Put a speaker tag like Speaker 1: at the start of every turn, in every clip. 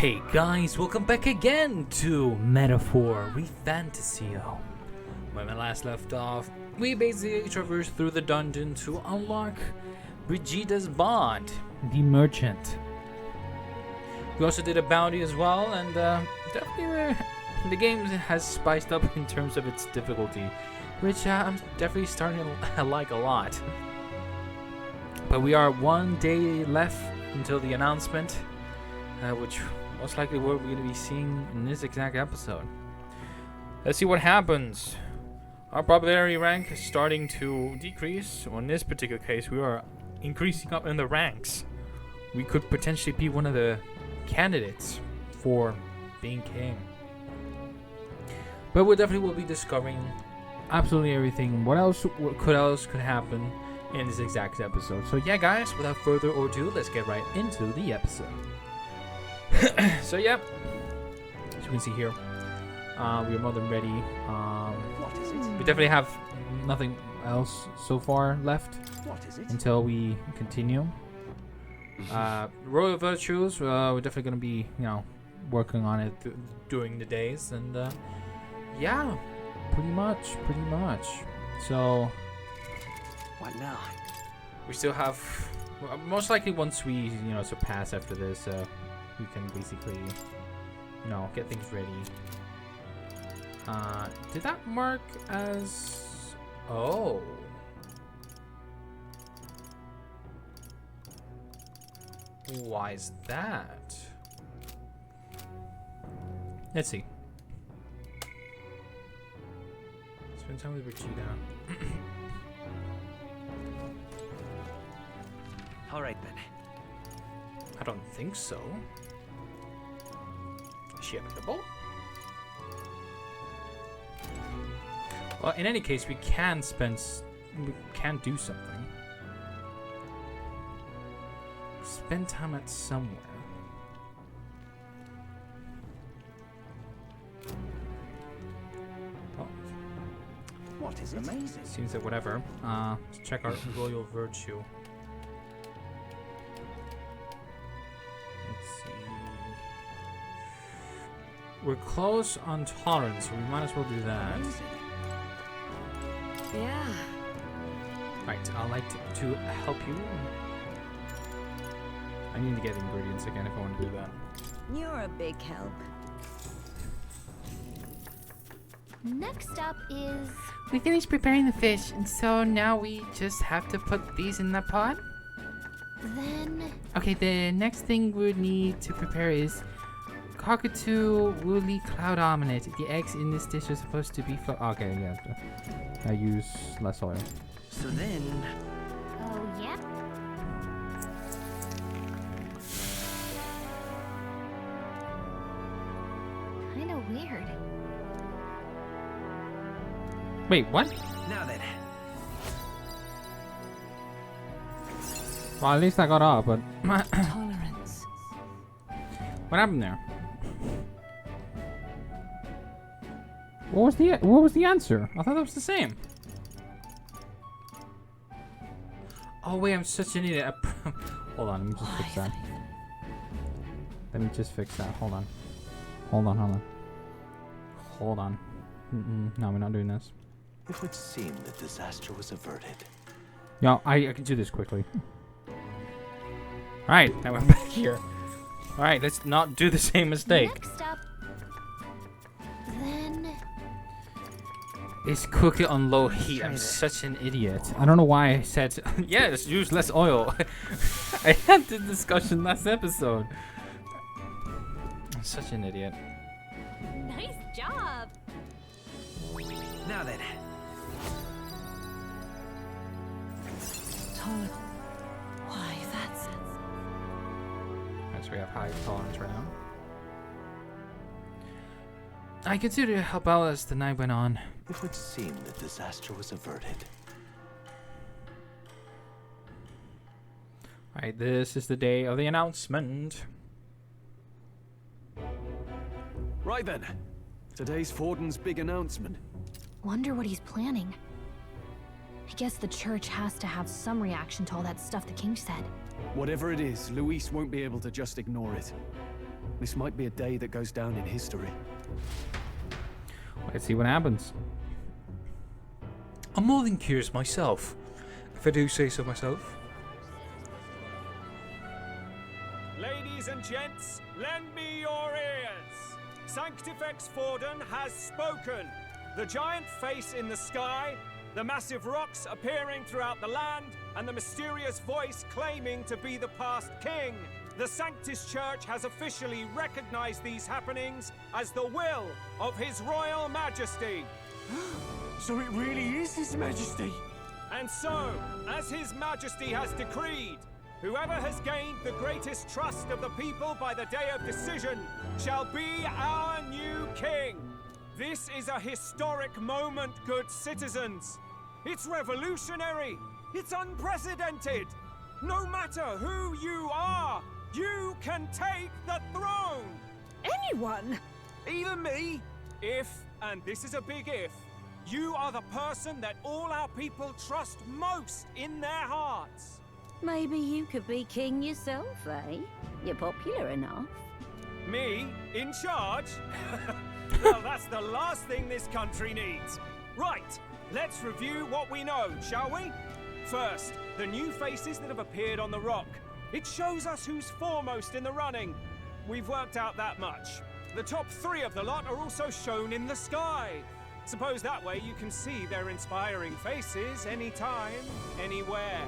Speaker 1: Hey guys, welcome back again to Metaphor ReFantazio. When we last left off, we basically traversed through the dungeon to unlock Brigida's bond, the merchant. We also did a bounty as well, and definitely the game has spiced up in terms of its difficulty, which I'm definitely starting to like a lot. But we are one day left until the announcement, which most likely we're going to be seeing in this exact episode. Let's see what happens. Our popularity rank is starting to decrease. So in this particular case, we are increasing up in the ranks. We could potentially be one of the candidates for being king. But we definitely will be discovering absolutely everything. What else could happen in this exact episode. So yeah, guys, without further ado, let's get right into the episode. So yeah, as you can see here, we are more than ready.
Speaker 2: What is it?
Speaker 1: We definitely have nothing else so far left until we continue. Royal virtues, we're definitely gonna be, working on it during the days, and yeah, pretty much. So
Speaker 2: What now?
Speaker 1: we still have, most likely once we surpass after this, we can basically get things ready. Did that mark as why is that? Let's see. Spend time with Brigitte.
Speaker 2: All right then.
Speaker 1: I don't think so. Is she available? Well, in any case, we can do something. Spend time at somewhere. Oh.
Speaker 2: What is amazing?
Speaker 1: Seems that whatever. Let's check our royal virtue. Let's see. We're close on tolerance, so we might as well do that.
Speaker 3: Yeah.
Speaker 1: Right, I'd like to help you. I need to get ingredients again if I want to do that.
Speaker 3: You're a big help. Next up is...
Speaker 4: We finished preparing the fish, and so now we just have to put these in the pot?
Speaker 3: Then...
Speaker 4: Okay, the next thing we would need to prepare is cockatoo woolly cloud omelette. The eggs in this dish are supposed to be okay, yeah. I use less oil.
Speaker 2: So then...
Speaker 3: Oh, yeah? Kinda weird.
Speaker 1: Wait, what?
Speaker 2: Now then.
Speaker 1: Well, at least I got up, but
Speaker 3: Tolerance.
Speaker 1: what happened there? What was the answer? I thought that was the same. Oh wait, I'm such an idiot. Hold on, let me just fix that. Let me just fix that. Hold on. No, we're not doing this.
Speaker 2: It would seem that disaster was averted.
Speaker 1: Yeah, I can do this quickly. Alright, now we're back here. Alright, let's not do the same mistake.
Speaker 3: Next up... Then...
Speaker 1: It's cooking on low heat. I'm such an idiot. I don't know why I said, yeah, just use less oil. I had this discussion last episode. I'm such an idiot.
Speaker 3: Nice job!
Speaker 2: Now then.
Speaker 3: Tolerance. Why, that's...
Speaker 1: Alright, so we have high tolerance right now. I considered to help out as the night went on.
Speaker 2: It would seem that disaster was averted.
Speaker 1: Alright, this is the day of the announcement.
Speaker 5: Right then. Today's Forden's big announcement.
Speaker 3: Wonder what he's planning. I guess the church has to have some reaction to all that stuff the king said.
Speaker 5: Whatever it is, Luis won't be able to just ignore it. This might be a day that goes down in history.
Speaker 4: Let's see what happens.
Speaker 1: I'm more than curious myself, if I do say so myself.
Speaker 6: Ladies and gents, lend me your ears. Sanctifex Forden has spoken. The giant face in the sky, the massive rocks appearing throughout the land, and the mysterious voice claiming to be the past king. The Sanctus Church has officially recognized these happenings as the will of His Royal Majesty.
Speaker 5: So it really is His Majesty?
Speaker 6: And so, as His Majesty has decreed, whoever has gained the greatest trust of the people by the day of decision shall be our new king. This is a historic moment, good citizens. It's revolutionary. It's unprecedented. No matter who you are, you can take the throne.
Speaker 7: Anyone?
Speaker 6: Even me. If, and this is a big if, you are the person that all our people trust most in their hearts.
Speaker 7: Maybe you could be king yourself, eh? You're popular enough.
Speaker 6: Me? In charge? Well, that's the last thing this country needs. Right, let's review what we know, shall we? First, the new faces that have appeared on the rock. It shows us who's foremost in the running. We've worked out that much. The top 3 of the lot are also shown in the sky. Suppose that way you can see their inspiring faces anytime, anywhere.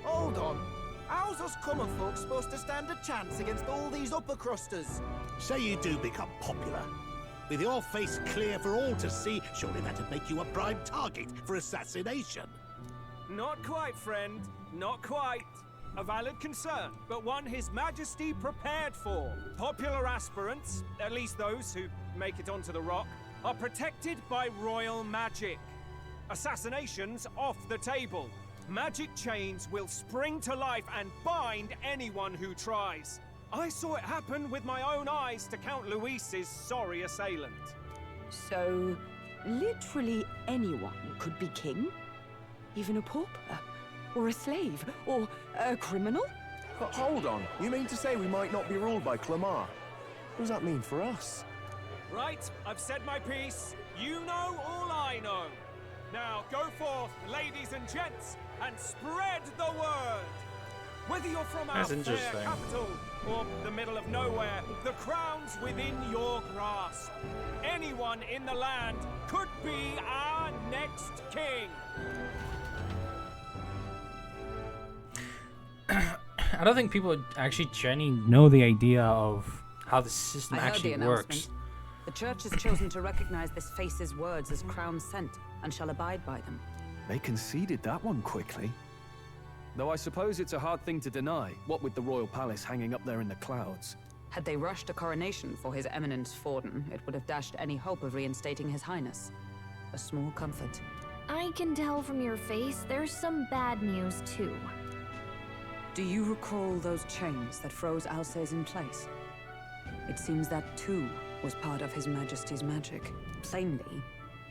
Speaker 8: Hold on. How's us common folk supposed to stand a chance against all these upper crusters?
Speaker 9: Say you do become popular. With your face clear for all to see, surely that'd make you a prime target for assassination.
Speaker 6: Not quite, friend. Not quite. A valid concern, but one His Majesty prepared for. Popular aspirants, at least those who make it onto the rock, are protected by royal magic. Assassinations off the table. Magic chains will spring to life and bind anyone who tries. I saw it happen with my own eyes to Count Luis's sorry assailant.
Speaker 10: So, literally anyone could be king? Even a pauper? Or a slave? Or a criminal?
Speaker 5: But hold on. You mean to say we might not be ruled by Clamar? What does that mean for us?
Speaker 6: Right, I've said my piece. You know all I know. Now go forth, ladies and gents, and spread the word. Whether you're from our fair capital or the middle of nowhere, the crown's within your grasp. Anyone in the land could be our next king.
Speaker 1: I don't think people actually genuinely know the idea of how the system
Speaker 10: I heard
Speaker 1: actually
Speaker 10: the
Speaker 1: works.
Speaker 10: announcement. The church has chosen to recognize this face's words as crown sent and shall abide by them.
Speaker 5: They conceded that one quickly. Though I suppose it's a hard thing to deny, what with the royal palace hanging up there in the clouds.
Speaker 10: Had they rushed a coronation for His Eminence Forden, it would have dashed any hope of reinstating His Highness. A small comfort.
Speaker 3: I can tell from your face there's some bad news too.
Speaker 10: Do you recall those chains that froze Alsace in place? It seems that too was part of His Majesty's magic. Plainly,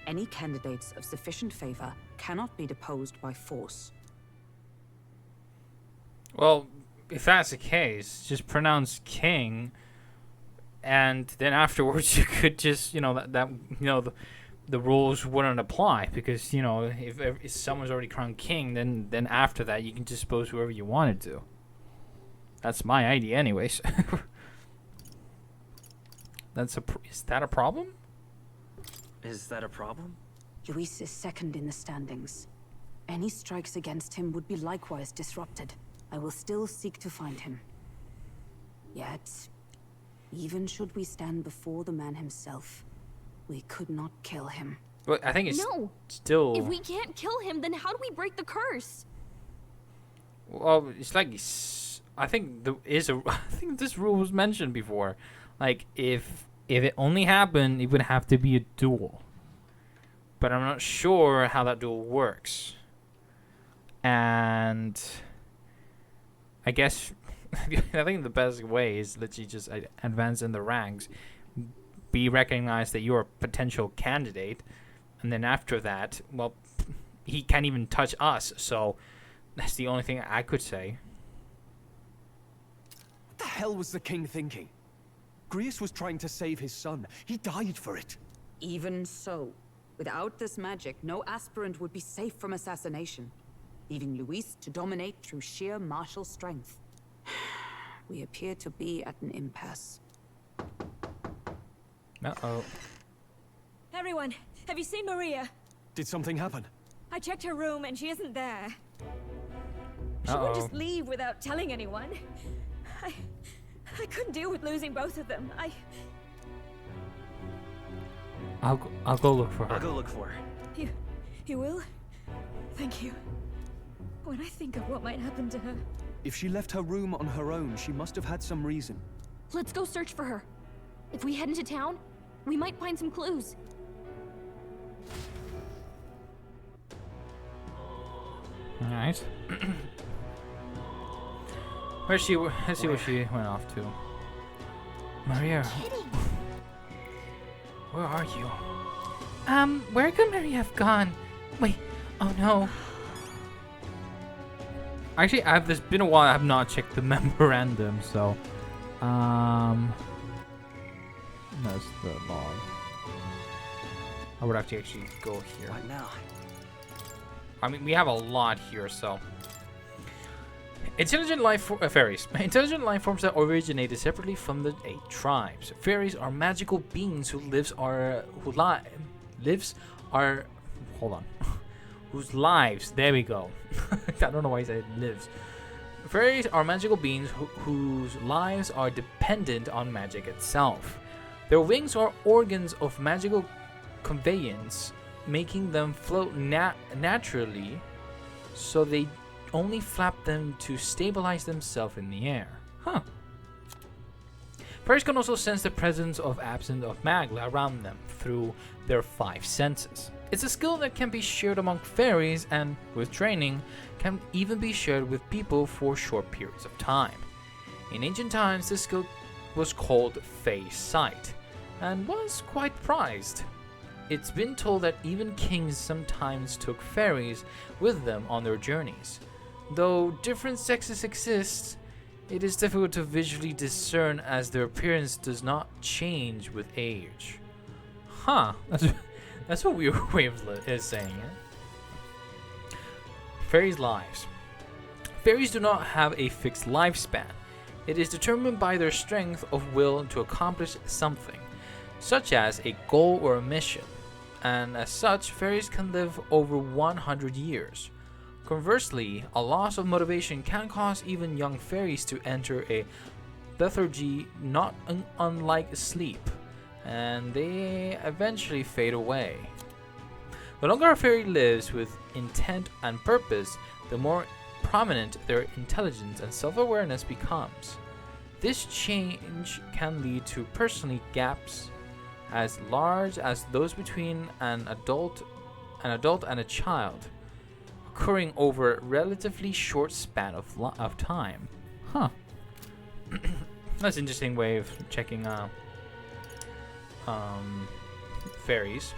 Speaker 10: any candidates of sufficient favor cannot be deposed by force.
Speaker 1: Well, if that's the case, just pronounce king, and then afterwards you could just, the rules wouldn't apply because, if someone's already crowned king, then after that you can dispose whoever you wanted to. That's my idea, anyways. Is that a problem?
Speaker 2: Is that a problem?
Speaker 10: Luis is second in the standings. Any strikes against him would be likewise disrupted. I will still seek to find him. Yet, even should we stand before the man himself, we could not kill him.
Speaker 1: Well, I think it's
Speaker 3: No.
Speaker 1: still...
Speaker 3: If we can't kill him, then how do we break the curse?
Speaker 1: Well, it's like... I think I think this rule was mentioned before. Like, if it only happened, it would have to be a duel. But I'm not sure how that duel works. And I guess I think the best way is literally just advance in the ranks, be recognized that you're a potential candidate, and then after that, well, he can't even touch us. So that's the only thing I could say.
Speaker 5: What the hell was the king thinking? Grius was trying to save his son. He died for it.
Speaker 10: Even so, without this magic, no aspirant would be safe from assassination, leaving Luis to dominate through sheer martial strength. We appear to be at an impasse.
Speaker 1: Uh-oh.
Speaker 11: Everyone, have you seen Maria?
Speaker 5: Did something happen?
Speaker 11: I checked her room and she isn't there. She won't just leave without telling anyone. I couldn't deal with losing both of them.
Speaker 1: I'll go look for her.
Speaker 2: I'll go look for her.
Speaker 11: You will? Thank you. When I think of what might happen to her.
Speaker 5: If she left her room on her own, she must have had some reason.
Speaker 3: Let's go search for her. If we head into town, we might find some clues.
Speaker 1: Alright. Where's she? Let's see where she went off to. Maria. Where are you?
Speaker 4: Where could Maria have gone? Wait, oh no.
Speaker 1: Actually, there's been a while I have not checked the memorandum, so that's the log. I would have to actually go here.
Speaker 2: What now?
Speaker 1: I mean, we have a lot here, so. Intelligent life fairies. Intelligent life forms that originated separately from the 8 tribes. Fairies are magical beings whose lives are whose lives. There we go. I don't know why I said lives. Fairies are magical beings whose lives are dependent on magic itself. Their wings are organs of magical conveyance, making them float naturally, so they only flap them to stabilize themselves in the air. Huh. Fairies can also sense the presence of absence of magla around them through their 5 senses. It's a skill that can be shared among fairies and, with training, can even be shared with people for short periods of time. In ancient times, this skill was called Fae Sight and was quite prized. It's been told that even kings sometimes took fairies with them on their journeys. Though different sexes exist, it is difficult to visually discern as their appearance does not change with age. Huh, that's a weird way of saying it. Fairies' lives. Fairies do not have a fixed lifespan. It is determined by their strength of will to accomplish something, such as a goal or a mission, and as such, fairies can live over 100 years. Conversely, a loss of motivation can cause even young fairies to enter a lethargy not unlike sleep, and they eventually fade away. The longer a fairy lives with intent and purpose, the more prominent their intelligence and self-awareness becomes. This change can lead to personality gaps as large as those between an adult and a child, occurring over a relatively short span of time. Huh. That's an interesting way of checking fairies.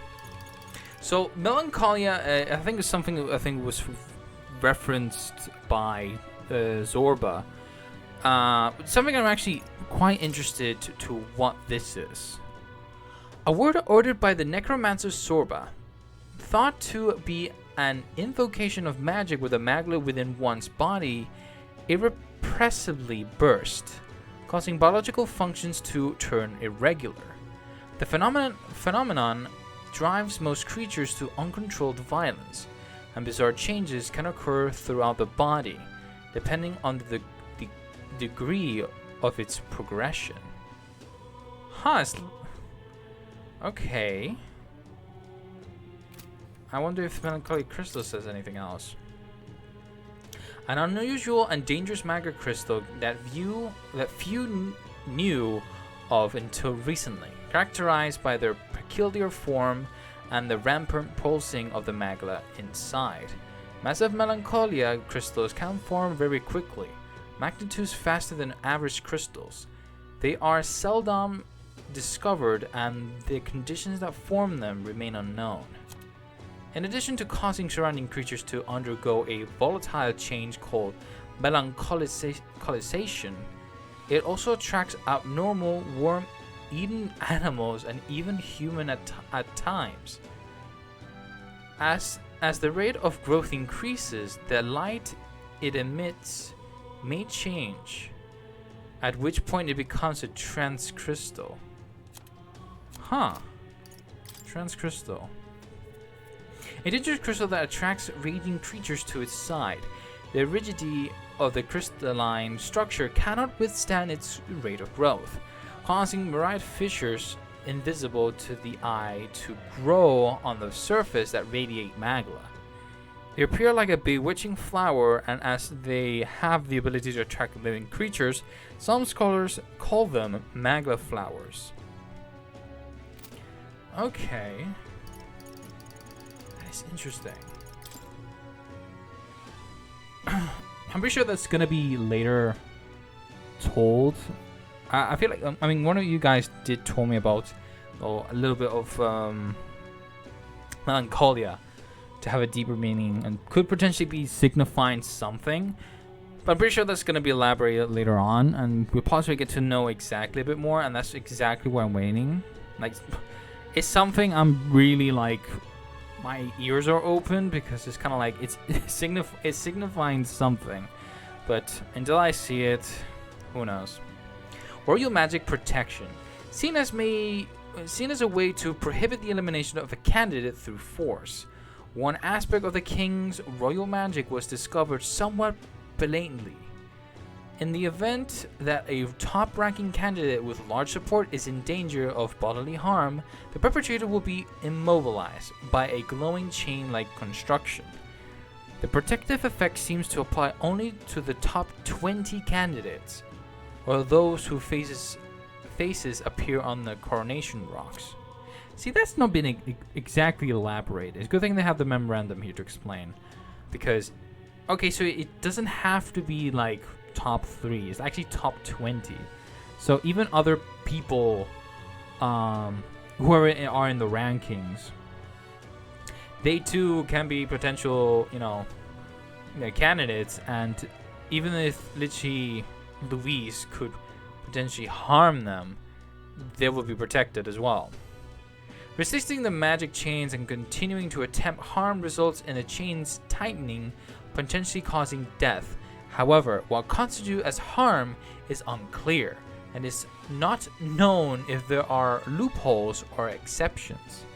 Speaker 1: So Melancholia, I think is something that was referenced by Zorba. Something I'm actually quite interested to what this is. A word ordered by the necromancer Zorba, thought to be an invocation of magic with a magla within one's body, irrepressibly burst, causing biological functions to turn irregular. The phenomenon drives most creatures to uncontrolled violence, and bizarre changes can occur throughout the body, depending on the degree of its progression. Huh, okay. I wonder if Melancholy Crystal says anything else. An unusual and dangerous magma crystal that few knew of until recently, characterized by their peculiar form and the rampant pulsing of the magma inside. Massive Melancholia crystals can form very quickly, magnitudes faster than average crystals. They are seldom discovered, and the conditions that form them remain unknown. In addition to causing surrounding creatures to undergo a volatile change called melancholicization, it also attracts abnormal eaten animals and even human at times. As the rate of growth increases, the light it emits may change, at which point it becomes a transcrystal. Huh. Transcrystal. A dangerous crystal that attracts radiant creatures to its side. The rigidity of the crystalline structure cannot withstand its rate of growth, causing myriad fissures invisible to the eye to grow on the surface that radiate magma. They appear like a bewitching flower, and as they have the ability to attract living creatures, some scholars call them magma flowers. Okay. That is interesting. I'm pretty sure that's gonna be later told. I feel like, I mean, one of you guys did tell me about a little bit of melancholia to have a deeper meaning and could potentially be signifying something. But I'm pretty sure that's going to be elaborated later on, and we'll possibly get to know exactly a bit more, and that's exactly what I'm waiting. Like, it's something I'm really like, my ears are open because it's kind of like it's signifying something. But until I see it, who knows? Royal magic protection, seen as a way to prohibit the elimination of a candidate through force. One aspect of the king's royal magic was discovered somewhat blatantly. In the event that a top-ranking candidate with large support is in danger of bodily harm, the perpetrator will be immobilized by a glowing chain-like construction. The protective effect seems to apply only to the top 20 candidates, or those whose faces appear on the coronation rocks. See, that's not been exactly elaborated. It's a good thing they have the memorandum here to explain. Because, okay, so it doesn't have to be like top 3. It's actually top 20. So even other people who are in the rankings, they too can be potential, candidates. And even if literally Louise could potentially harm them, they will be protected as well. Resisting the magic chains and continuing to attempt harm results in the chains tightening, potentially causing death. However, what constitutes as harm is unclear, and is not known if there are loopholes or exceptions.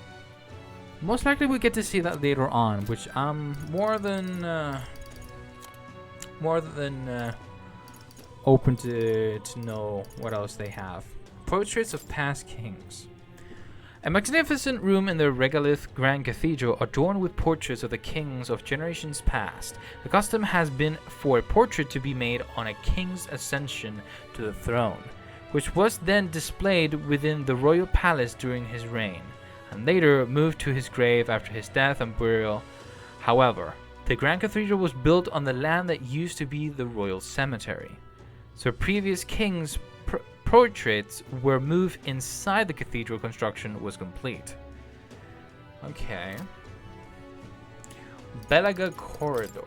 Speaker 1: Most likely we get to see that later on, which I'm more than open to know what else they have. Portraits of past kings. A magnificent room in the Regolith Grand Cathedral adorned with portraits of the kings of generations past. The custom has been for a portrait to be made on a king's ascension to the throne, which was then displayed within the royal palace during his reign, and later moved to his grave after his death and burial. However, the Grand Cathedral was built on the land that used to be the royal cemetery, so previous kings' portraits were moved inside the cathedral construction was complete. Okay. Belaga Corridor.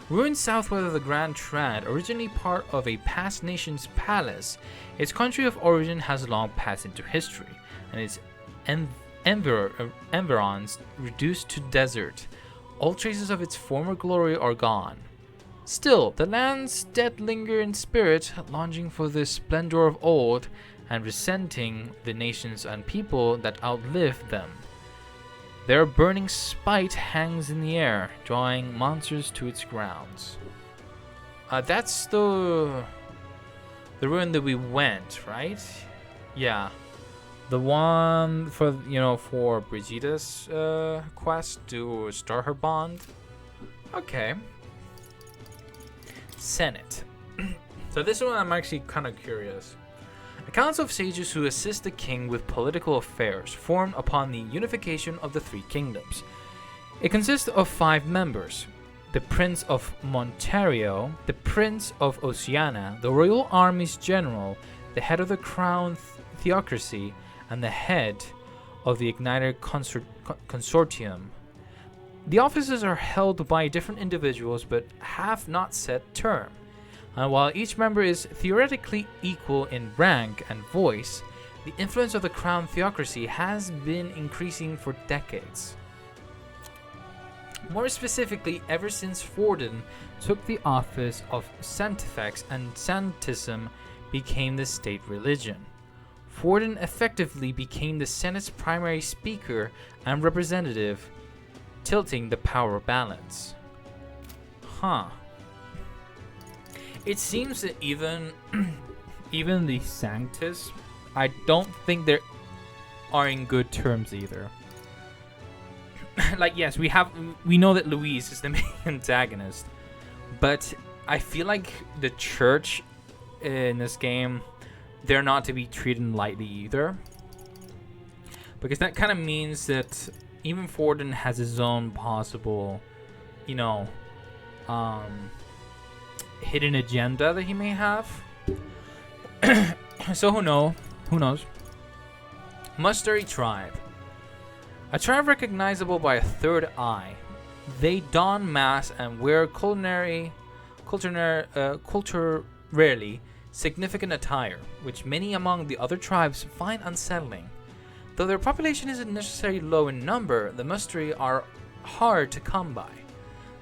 Speaker 1: Ruined southwest of the Grand Trad, originally part of a past nation's palace, its country of origin has long passed into history, and its environs reduced to desert. All traces of its former glory are gone. Still, the land's dead linger in spirit, longing for the splendor of old, and resenting the nations and people that outlived them. Their burning spite hangs in the air, drawing monsters to its grounds. That's the ruin that we went, right? Yeah. The one for Brigida's quest to start her bond. Okay. Senate. So this one I'm actually kind of curious. A council of sages who assist the king with political affairs, formed upon the unification of the three kingdoms. It consists of 5 members: the Prince of Montario, the Prince of Oceania, the Royal Army's General, the head of the Crown Theocracy, and the head of the Igniter Consortium. The offices are held by different individuals but have not set term. And while each member is theoretically equal in rank and voice, the influence of the crown theocracy has been increasing for decades. More specifically, ever since Forden took the office of Santifex and Santism became the state religion. Forden effectively became the Senate's primary speaker and representative, tilting the power balance. It seems that even the Sanctus, I don't think they are in good terms either. Like, yes, we know that Louise is the main antagonist, but I feel like the church in this game, they're not to be treated lightly either, because that kind of means that even Forden has his own possible, hidden agenda that he may have. So who knows? Musteri tribe. A tribe recognizable by a third eye. They don masks and wear culinarily significant attire, which many among the other tribes find unsettling. Though their population isn't necessarily low in number, the Musteri are hard to come by,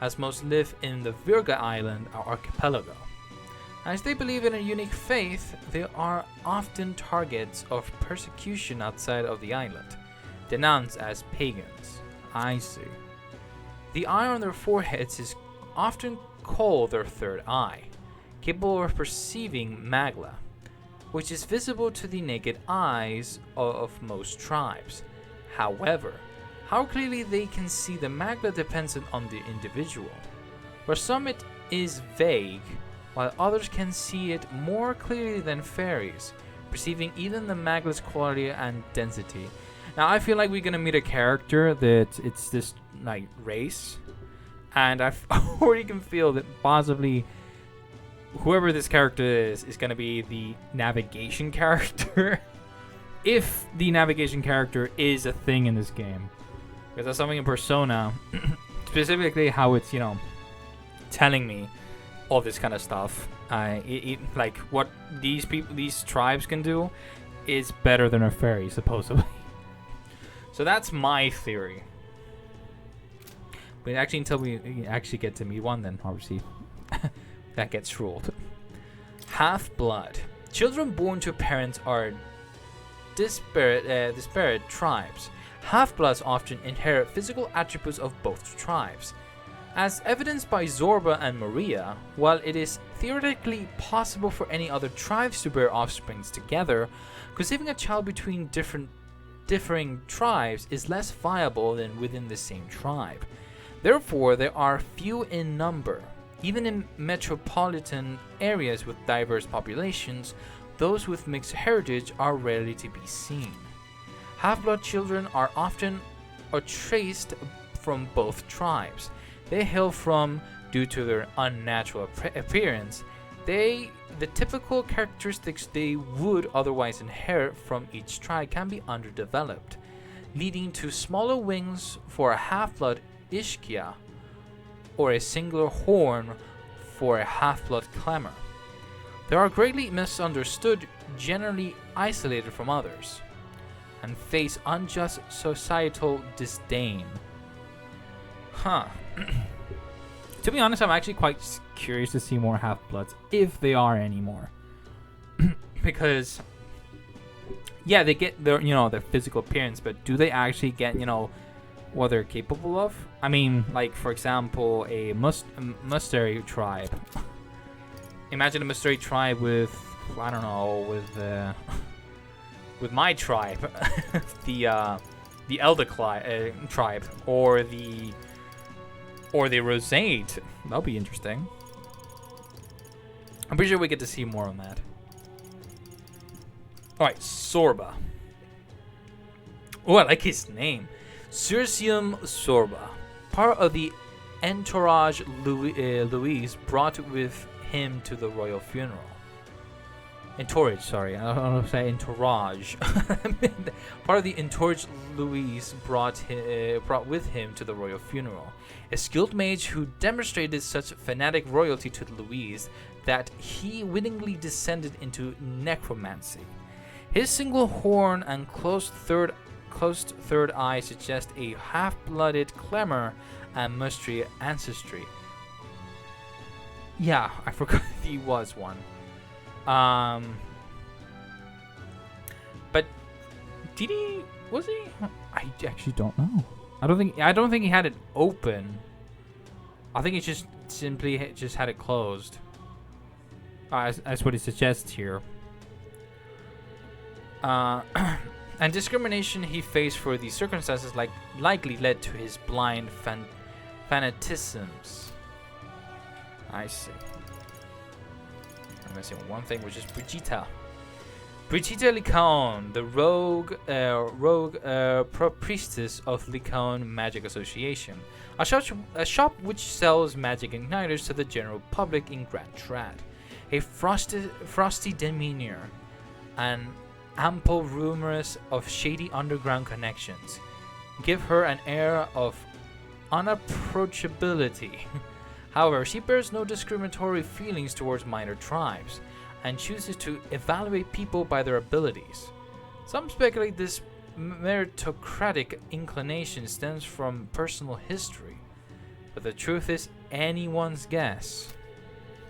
Speaker 1: as most live in the Virga Island archipelago. As they believe in a unique faith, they are often targets of persecution outside of the island, denounced as pagans. I see. The eye on their foreheads is often called their third eye, capable of perceiving magla, which is visible to the naked eyes of most tribes. However, how clearly they can see the magla depends on the individual. For some it is vague, while others can see it more clearly than fairies, perceiving even the magla's quality and density. Now I feel like we're gonna meet a character that it's this like race, and I already can feel that possibly whoever this character is gonna be the navigation character. If the navigation character is a thing in this game. Because that's something in Persona, specifically how it's, telling me all this kind of stuff. Like what these tribes can do is better than a fairy, supposedly. So that's my theory. But actually, until we actually get to meet one, then obviously that gets ruled. Half-blood. Children born to parents are disparate tribes. Half-bloods often inherit physical attributes of both tribes. As evidenced by Zorba and Maria, while it is theoretically possible for any other tribes to bear offsprings together, conceiving a child between differing tribes is less viable than within the same tribe. Therefore, there are few in number. Even in metropolitan areas with diverse populations, those with mixed heritage are rarely to be seen. Half-blood children are often traced from both tribes. They hail from, due to their unnatural appearance, the typical characteristics they would otherwise inherit from each tribe can be underdeveloped, leading to smaller wings for a half-blood Ishkia, or a singular horn for a half-blood Clemmer. They are greatly misunderstood, generally isolated from others, and face unjust societal disdain. To be honest, I'm actually quite curious to see more half-bloods, if they are any more. Because, yeah, they get their, their physical appearance, but do they actually get, what they're capable of? I mean, like, for example, a Musteri tribe. Imagine a Musteri tribe with, I don't know, with my tribe, the Elder tribe, or the Rosade. That'll be interesting. I'm pretty sure we get to see more on that. Alright, Sorba. Oh, I like his name. Circium Sorba. Part of the entourage Louise brought with him to the royal funeral. entourage, sorry. I don't know if I say entourage. Part of the entourage Louis brought with him to the royal funeral. A skilled mage who demonstrated such fanatic royalty to Louise that he wittingly descended into necromancy. His single horn and closed third eye suggest a half-blooded Clemmer and Mustri ancestry. Yeah, I forgot he was one. But did he? Was he? I actually don't know. I don't think he had it open. I think he just simply had it closed. That's what it suggests here. And discrimination he faced for these circumstances likely led to his blind fanatisms. I see. I'm missing one thing, which is Brigitte. Brigitte Lycaon, the rogue priestess of Lycaon Magic Association, a shop which sells magic igniters to the general public in Grand Trad. A frosty demeanor, and ample rumors of shady underground connections give her an air of unapproachability. However, she bears no discriminatory feelings towards minor tribes, and chooses to evaluate people by their abilities. Some speculate this meritocratic inclination stems from personal history, but the truth is anyone's guess.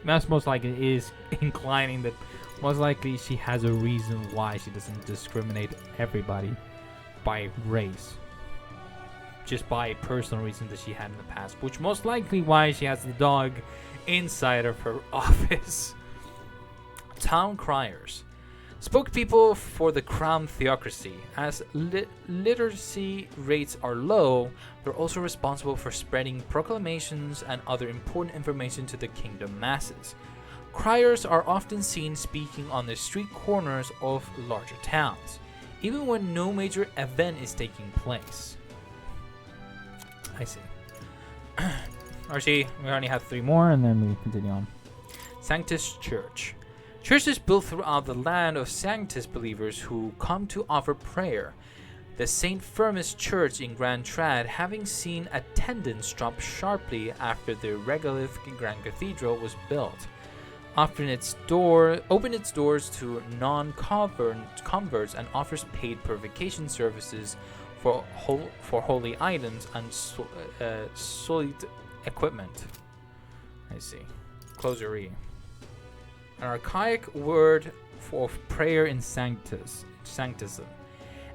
Speaker 1: That's most likely is inclining that most likely she has a reason why she doesn't discriminate everybody by race. Just by personal reasons that she had in the past, which most likely why she has the dog inside of her office. Town criers. Spokespeople for the crown theocracy. As literacy rates are low, they're also responsible for spreading proclamations and other important information to the kingdom masses. Criers are often seen speaking on the street corners of larger towns, even when no major event is taking place. I see. RC, we only have 3 more and then we continue on. Sanctus Church. Churches built throughout the land of Sanctus believers who come to offer prayer. The St. Firmus Church in Grand Trad having seen attendance drop sharply after the regolith Grand Cathedral was built. Opened its doors to non-converts and offers paid purification services for holy items and solid equipment. I see. Closery. An archaic word for prayer in sanctism.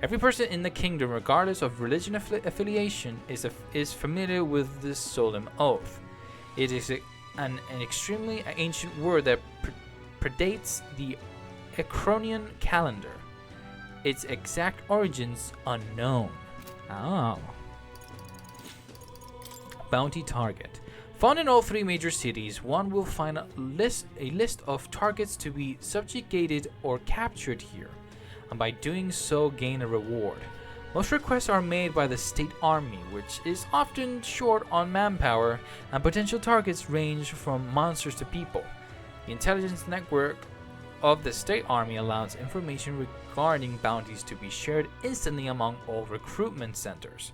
Speaker 1: Every person in the kingdom, regardless of religion affiliation, is familiar with this solemn oath. It is an extremely ancient word that predates the Acronian calendar. Its exact origins unknown. Oh. Bounty target. Found in all 3 major cities, one will find a list of targets to be subjugated or captured here, and by doing so gain a reward. Most requests are made by the state army, which is often short on manpower, and potential targets range from monsters to people. The intelligence network of the state army allows information regarding bounties to be shared instantly among all recruitment centers.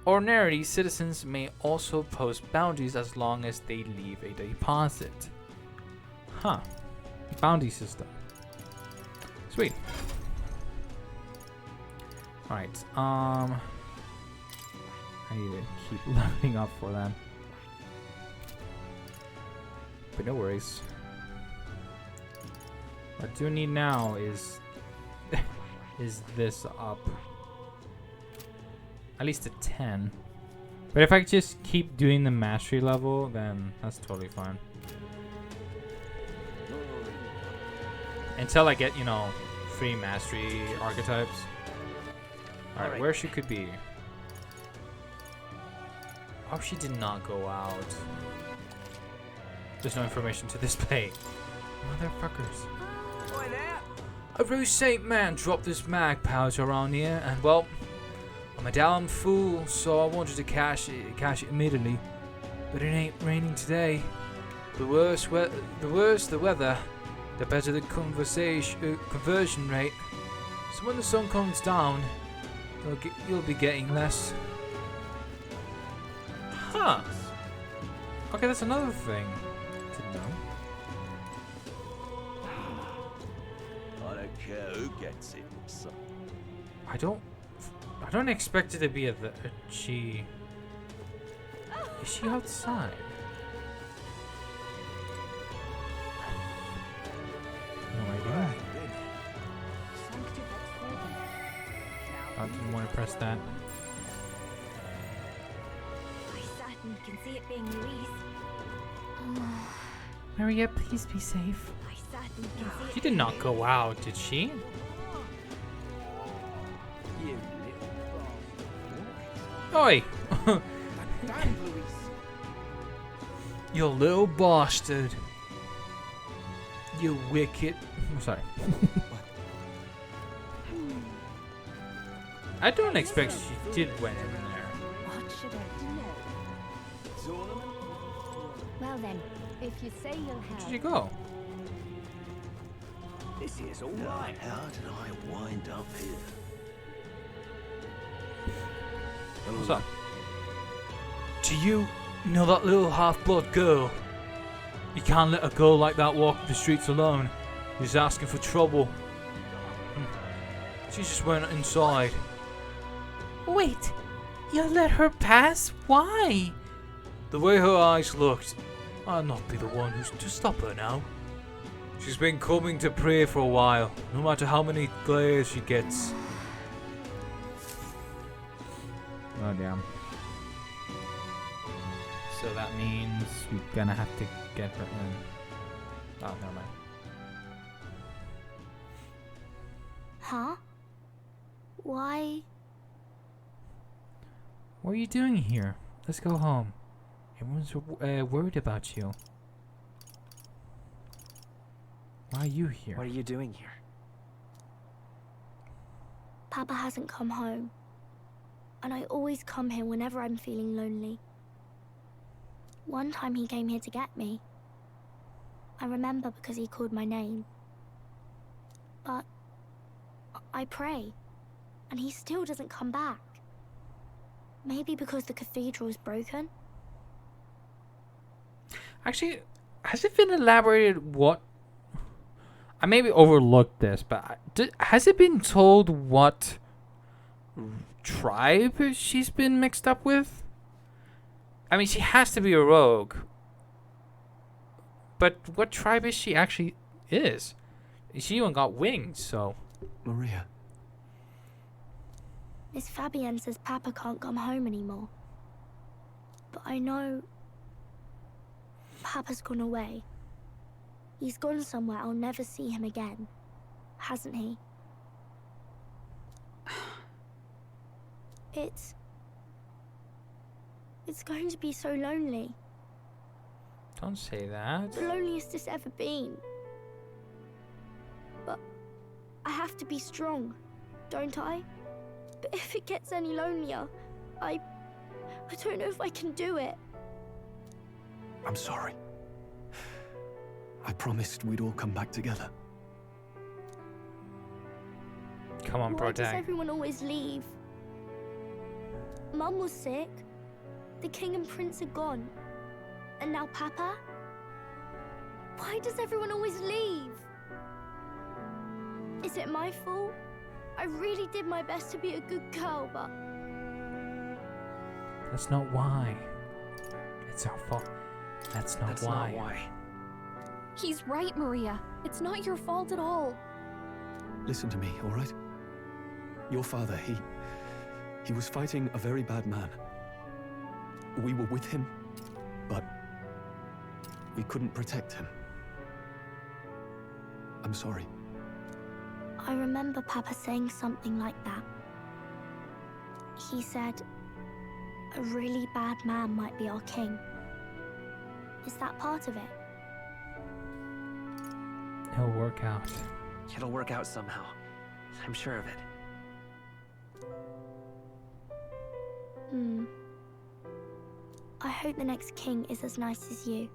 Speaker 1: Ordinarily, citizens may also post bounties as long as they leave a deposit. Huh. Bounty system. Sweet. Alright, I need to keep leveling up for that. But no worries. What I do need now is this up. At least a 10. But if I just keep doing the mastery level, then that's totally fine. Until I get, free mastery archetypes. Alright, where she could be. Oh, she did not go out. There's no information to display. Motherfuckers.
Speaker 6: Boy there.
Speaker 1: A very saint man dropped this mag pouch around here, and well, I'm a damn fool, so I wanted to cash it immediately. But it ain't raining today. The worse the weather, the better the conversion rate. So when the sun comes down, you'll be getting less. Huh. Okay, that's another thing to know.
Speaker 12: I don't care who gets it. So.
Speaker 1: I don't expect it to be she. Is she outside? No idea. I didn't want to press that.
Speaker 11: I certainly can see it being released.
Speaker 4: Maria, please be safe.
Speaker 11: I certainly can see it.
Speaker 1: She did not go out, did she? Oi! You little bastard. You wicked. I'm sorry. I don't expect she did went in there.
Speaker 11: What should I do?
Speaker 3: Well then, if you say you'll
Speaker 1: Where did
Speaker 3: help.
Speaker 1: you go?
Speaker 12: This is all right. How did I wind up here?
Speaker 1: What's up? Do you know that little half-blood girl? You can't let a girl like that walk the streets alone. She's asking for trouble. She just went inside.
Speaker 4: Wait, you let her pass? Why?
Speaker 1: The way her eyes looked, I'll not be the one who's to stop her now. She's been coming to pray for a while, no matter how many glares she gets.
Speaker 4: Oh damn. So that means we're gonna have to get her in. Oh, never mind.
Speaker 3: Huh? Why?
Speaker 4: What are you doing here? Let's go home. Everyone's worried about you. Why are you here?
Speaker 2: What are you doing here?
Speaker 3: Papa hasn't come home. And I always come here whenever I'm feeling lonely. One time he came here to get me. I remember because he called my name. But I pray, and he still doesn't come back. Maybe because the cathedral's broken?
Speaker 4: Actually, has it been elaborated what... I maybe overlooked this, but has it been told what tribe she's been mixed up with? I mean, she has to be a rogue. But what tribe is she actually is? She even got wings, so...
Speaker 5: Maria.
Speaker 3: Miss Fabienne says Papa can't come home anymore. But I know... Papa's gone away. He's gone somewhere I'll never see him again. Hasn't he? It's going to be so lonely.
Speaker 1: Don't say that.
Speaker 3: The loneliest it's ever been. But I have to be strong, don't I? But if it gets any lonelier, I don't know if I can do it.
Speaker 5: I'm sorry. I promised we'd all come back together.
Speaker 1: Come on,
Speaker 3: Why does
Speaker 1: Protag.
Speaker 3: everyone always leave? Mum was sick. The king and prince are gone. And now Papa? Why does everyone always leave? Is it my fault? I really did my best to be a good girl, but...
Speaker 1: That's not why. It's our fault. That's not why.
Speaker 3: He's right, Maria. It's not your fault at all.
Speaker 5: Listen to me, all right? Your father, he was fighting a very bad man. We were with him, but we couldn't protect him. I'm sorry.
Speaker 3: I remember Papa saying something like that. He said, a really bad man might be our king. Is that part of it?
Speaker 1: It'll work out.
Speaker 2: It'll work out somehow. I'm sure of it.
Speaker 3: I hope the next king is as nice as you.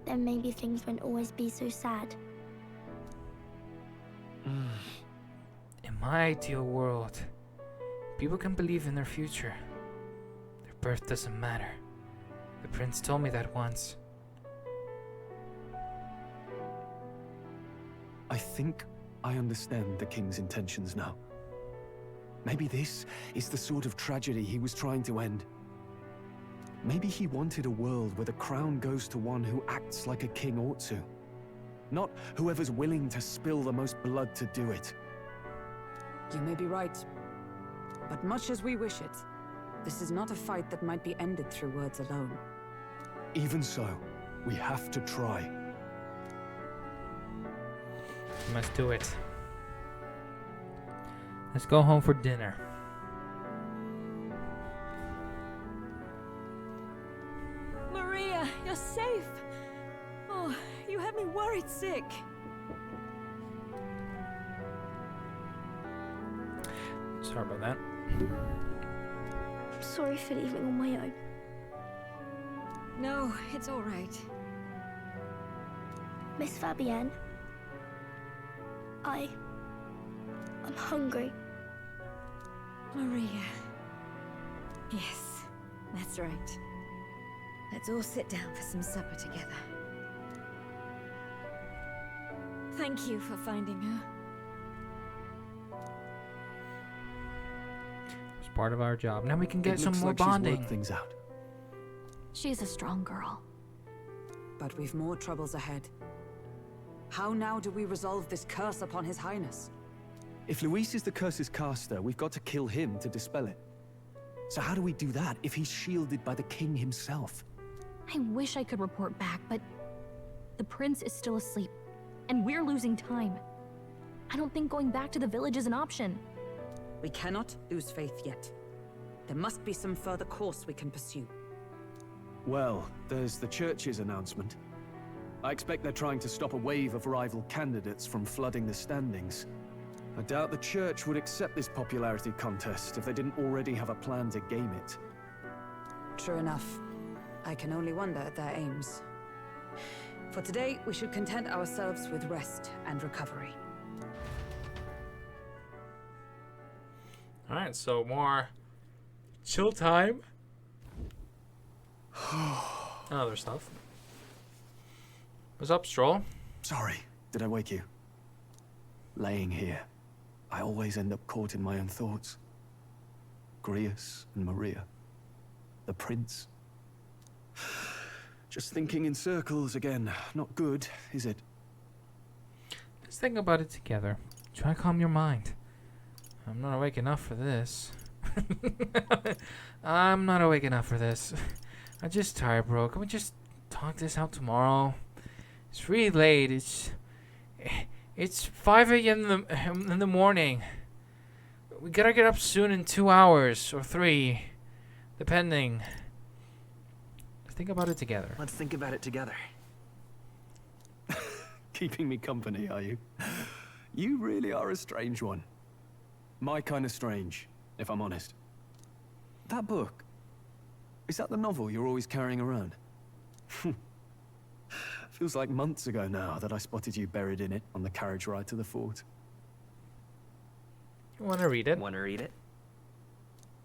Speaker 3: Then maybe things won't always be so sad.
Speaker 4: In my ideal world, people can believe in their future. Their birth doesn't matter. The prince told me that once.
Speaker 5: I think I understand the king's intentions now. Maybe this is the sort of tragedy he was trying to end. Maybe he wanted a world where the crown goes to one who acts like a king ought to. Not whoever's willing to spill the most blood to do it.
Speaker 10: You may be right. But much as we wish it, this is not a fight that might be ended through words alone.
Speaker 5: Even so, we have to try.
Speaker 4: We must do it. Let's go home for dinner.
Speaker 11: Maria, you're safe. Oh, you had me worried sick.
Speaker 4: Sorry about that.
Speaker 3: I'm sorry for leaving on my own.
Speaker 11: No, it's all right.
Speaker 3: Miss Fabienne, I'm hungry.
Speaker 11: Maria. Yes, that's right. Let's all sit down for some supper together. Thank you for finding her.
Speaker 4: It's part of our job. Now we can get
Speaker 5: It
Speaker 4: some
Speaker 5: looks
Speaker 4: more
Speaker 5: like she's
Speaker 4: bonding.
Speaker 5: worked things out.
Speaker 3: She's a strong girl.
Speaker 10: But we've more troubles ahead. How now do we resolve this curse upon His Highness?
Speaker 5: If Luis is the curse's caster, we've got to kill him to dispel it. So how do we do that if he's shielded by the king himself?
Speaker 13: I wish I could report back, but the prince is still asleep, and we're losing time. I don't think going back to the village is an option.
Speaker 10: We cannot lose faith yet. There must be some further course we can pursue.
Speaker 5: Well, there's the church's announcement. I expect they're trying to stop a wave of rival candidates from flooding the standings. I doubt the church would accept this popularity contest if they didn't already have a plan to game it.
Speaker 10: True enough. I can only wonder at their aims. For today, we should content ourselves with rest and recovery.
Speaker 4: Alright, so more chill time. Other stuff. What's up, Stroll?
Speaker 5: Sorry, did I wake you? Laying here, I always end up caught in my own thoughts. Grius and Maria. The prince. Just thinking in circles again. Not good, is it?
Speaker 4: Let's think about it together. Try to calm your mind. I'm not awake enough for this. I'm not awake enough for this. I'm just tired, bro. Can we just talk this out tomorrow? It's really late. It's 5 a.m. in the morning. We gotta get up soon in 2 hours or 3, depending. Let's think about it together.
Speaker 2: Let's think about it together.
Speaker 5: Keeping me company, are you? You really are a strange one. My kind of strange, if I'm honest. That book, is that the novel you're always carrying around? Feels like months ago now that I spotted you buried in it on the carriage ride to the fort.
Speaker 4: You wanna read it?
Speaker 2: Wanna read it?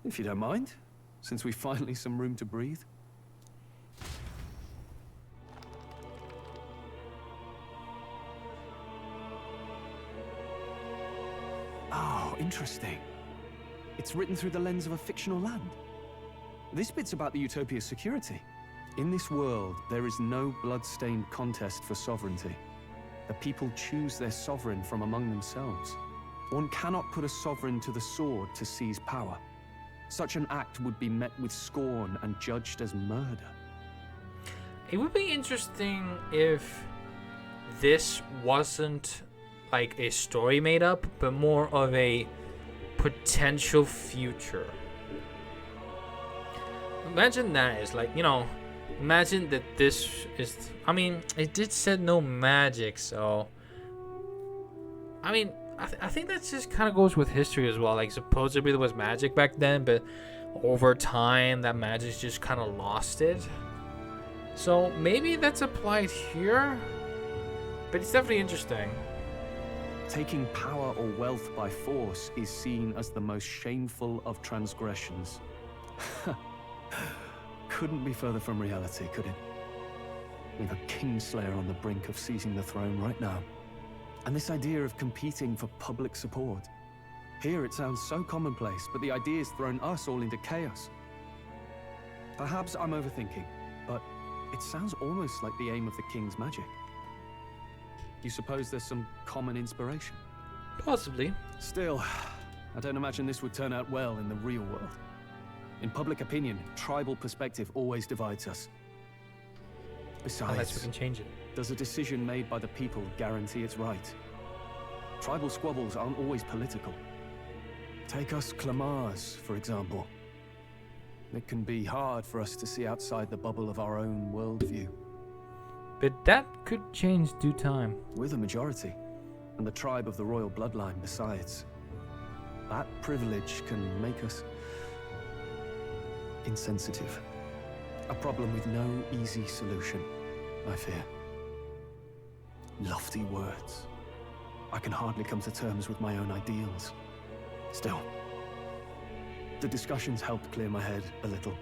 Speaker 5: If you don't mind, since we've finally some room to breathe. Oh, interesting. It's written through the lens of a fictional land. This bit's about the Utopia's security. In this world, there is no blood-stained contest for sovereignty. The people choose their sovereign from among themselves. One cannot put a sovereign to the sword to seize power. Such an act would be met with scorn and judged as murder.
Speaker 4: It would be interesting if this wasn't like a story made up, but more of a potential future. Imagine that is like, you know, imagine that this is, I mean, it did said no magic, so I mean, I think that just kind of goes with history as well. Like, supposedly there was magic back then, but over time that magic just kind of lost it. So maybe that's applied here, but it's definitely interesting.
Speaker 5: Taking power or wealth by force is seen as the most shameful of transgressions. Couldn't be further from reality, could it? We've a Kingslayer on the brink of seizing the throne right now. And this idea of competing for public support. Here it sounds so commonplace, but the idea's thrown us all into chaos. Perhaps I'm overthinking, but it sounds almost like the aim of the King's magic. You suppose there's some common inspiration?
Speaker 1: Possibly.
Speaker 5: Still, I don't imagine this would turn out well in the real world. In public opinion, tribal perspective always divides us. Besides,
Speaker 1: Unless we can change it.
Speaker 5: does a decision made by the people guarantee it's right? Tribal squabbles aren't always political. Take us Clamars, for example. It can be hard for us to see outside the bubble of our own worldview.
Speaker 1: But that could change due time.
Speaker 5: We're the majority, and the tribe of the royal bloodline besides. That privilege can make us insensitive. A problem with no easy solution, I fear. Lofty words. I can hardly come to terms with my own ideals. Still, the discussions helped clear my head a little.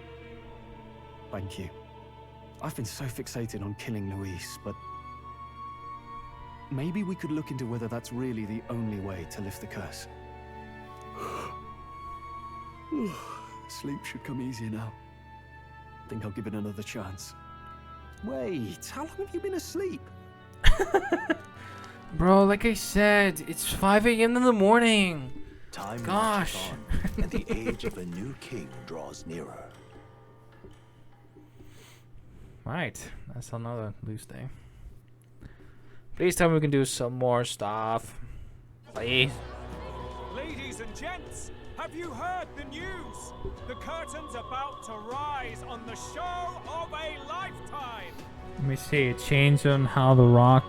Speaker 5: Thank you. I've been so fixated on killing Luis, but maybe we could look into whether that's really the only way to lift the curse. Sleep should come easier now. Think I'll give it another chance. Wait, how long have you been asleep?
Speaker 4: Bro, like I said, it's 5 a.m. in the morning.
Speaker 9: Time
Speaker 4: Gosh.
Speaker 9: marches on, and the age of a new king draws nearer.
Speaker 1: Right, that's another loose day. Please tell me we can do some more stuff. Please.
Speaker 6: Ladies and gents, have you heard the news? The curtain's about to rise on the show of a lifetime.
Speaker 1: Let me see, it changed on how The Rock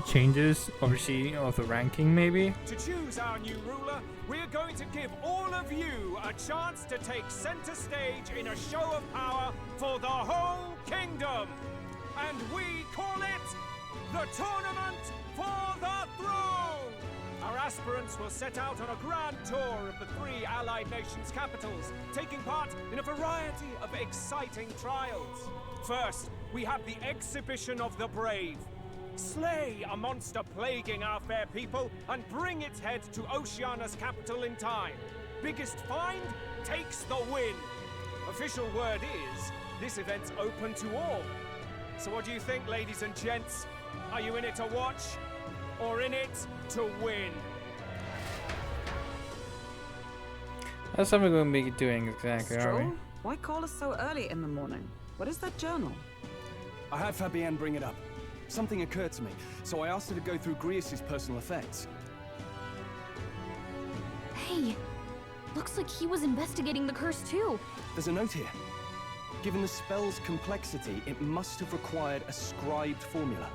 Speaker 1: changes overseeing of the ranking, maybe?
Speaker 6: To choose our new ruler, we're going to give all of you a chance to take center stage in a show of power for the whole kingdom. And we call it the Tournament for the Throne. Our aspirants will set out on a grand tour of the 3 allied nations' capitals, taking part in a variety of exciting trials. First, we have the Exhibition of the Brave. Slay a monster plaguing our fair people and bring its head to Oceania's capital in time. Biggest find takes the win. Official word is, this event's open to all. So what do you think, ladies and gents? Are you in it to watch, or in it to win?
Speaker 1: That's something we're going to be doing exactly, aren't
Speaker 10: Stroll?
Speaker 1: we?
Speaker 10: Why call us so early in the morning? What is that journal?
Speaker 5: I had Fabienne bring it up. Something occurred to me, so I asked her to go through Grius' personal effects.
Speaker 13: Hey, looks like he was investigating the curse too.
Speaker 5: There's a note here. Given the spell's complexity, it must have required a scribed formula.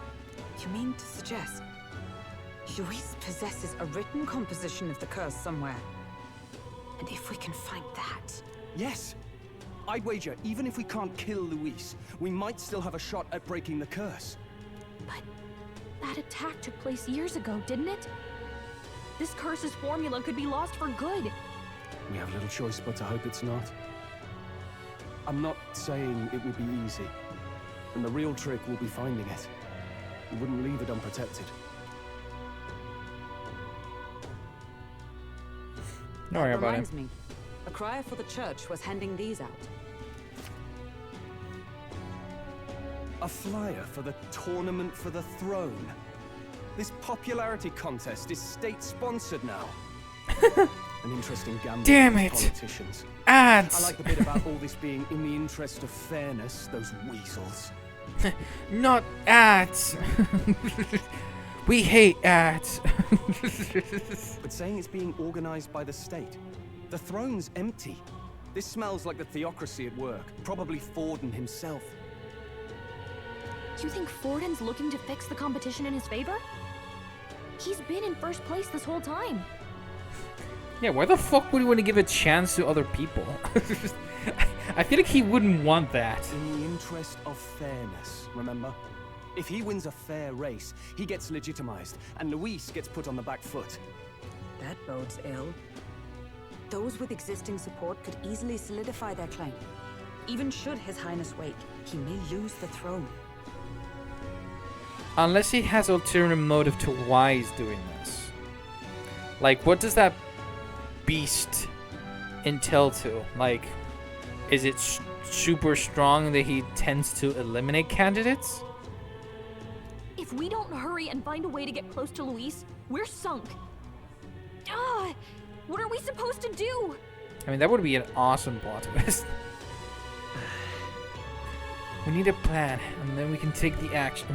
Speaker 10: You mean to suggest Luis possesses a written composition of the curse somewhere? And if we can find that...
Speaker 5: Yes! I'd wager, even if we can't kill Luis, we might still have a shot at breaking the curse.
Speaker 13: But that attack took place years ago, didn't it? This curse's formula could be lost for good.
Speaker 5: We have little choice but to hope it's not. I'm not saying it will be easy. And the real trick will be finding it. We wouldn't leave it unprotected.
Speaker 1: Don't worry about it.
Speaker 10: Reminds me, a crier for the church was handing these out.
Speaker 5: A flyer for the Tournament for the Throne. This popularity contest is state-sponsored now. An interesting gamble
Speaker 4: Damn
Speaker 5: for
Speaker 4: it.
Speaker 5: politicians.
Speaker 4: Ads!
Speaker 5: I like the bit about all this being in the interest of fairness, those weasels.
Speaker 4: Not ads. We hate ads.
Speaker 5: But saying it's being organized by the state. The throne's empty. This smells like the theocracy at work. Probably Forden himself.
Speaker 13: You think Forden's looking to fix the competition in his favor? He's been in first place this whole time.
Speaker 1: Yeah, why the fuck would he want to give a chance to other people? I feel like he wouldn't want that.
Speaker 5: In the interest of fairness, remember?
Speaker 14: If he wins a fair race, he gets legitimized, and Luis gets put on the back foot.
Speaker 10: That bodes ill. Those with existing support could easily solidify their claim. Even should His Highness wake, he may lose the throne.
Speaker 4: Unless he has ulterior motive to why he's doing this. Like, what does that beast entail to? Like, is it super strong that he tends to eliminate candidates?
Speaker 13: If we don't hurry and find a way to get close to Luis, we're sunk. What are we supposed to do?
Speaker 4: I mean, that would be an awesome plot twist. We need a plan, and then we can take the action.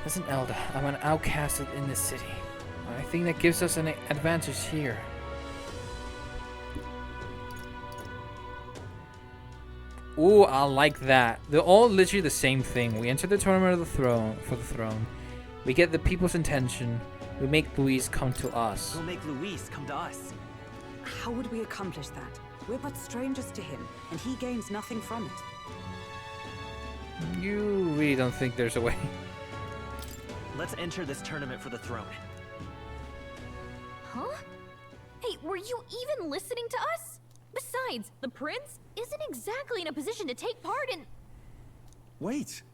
Speaker 4: As an elder, I'm an outcast in this city. I think that gives us an advantage here. Ooh, I like that. They're all literally the same thing. We enter the tournament of the throne. We get the people's attention. We make Luis come to us.
Speaker 2: We'll make Luis come to us.
Speaker 10: How would we accomplish that? We're but strangers to him, and he gains nothing from it.
Speaker 4: You really don't think there's a way?
Speaker 2: Let's enter this tournament for the throne.
Speaker 13: Huh? Hey, were you even listening to us? Besides, the prince isn't exactly in a position to take part in...
Speaker 14: Wait.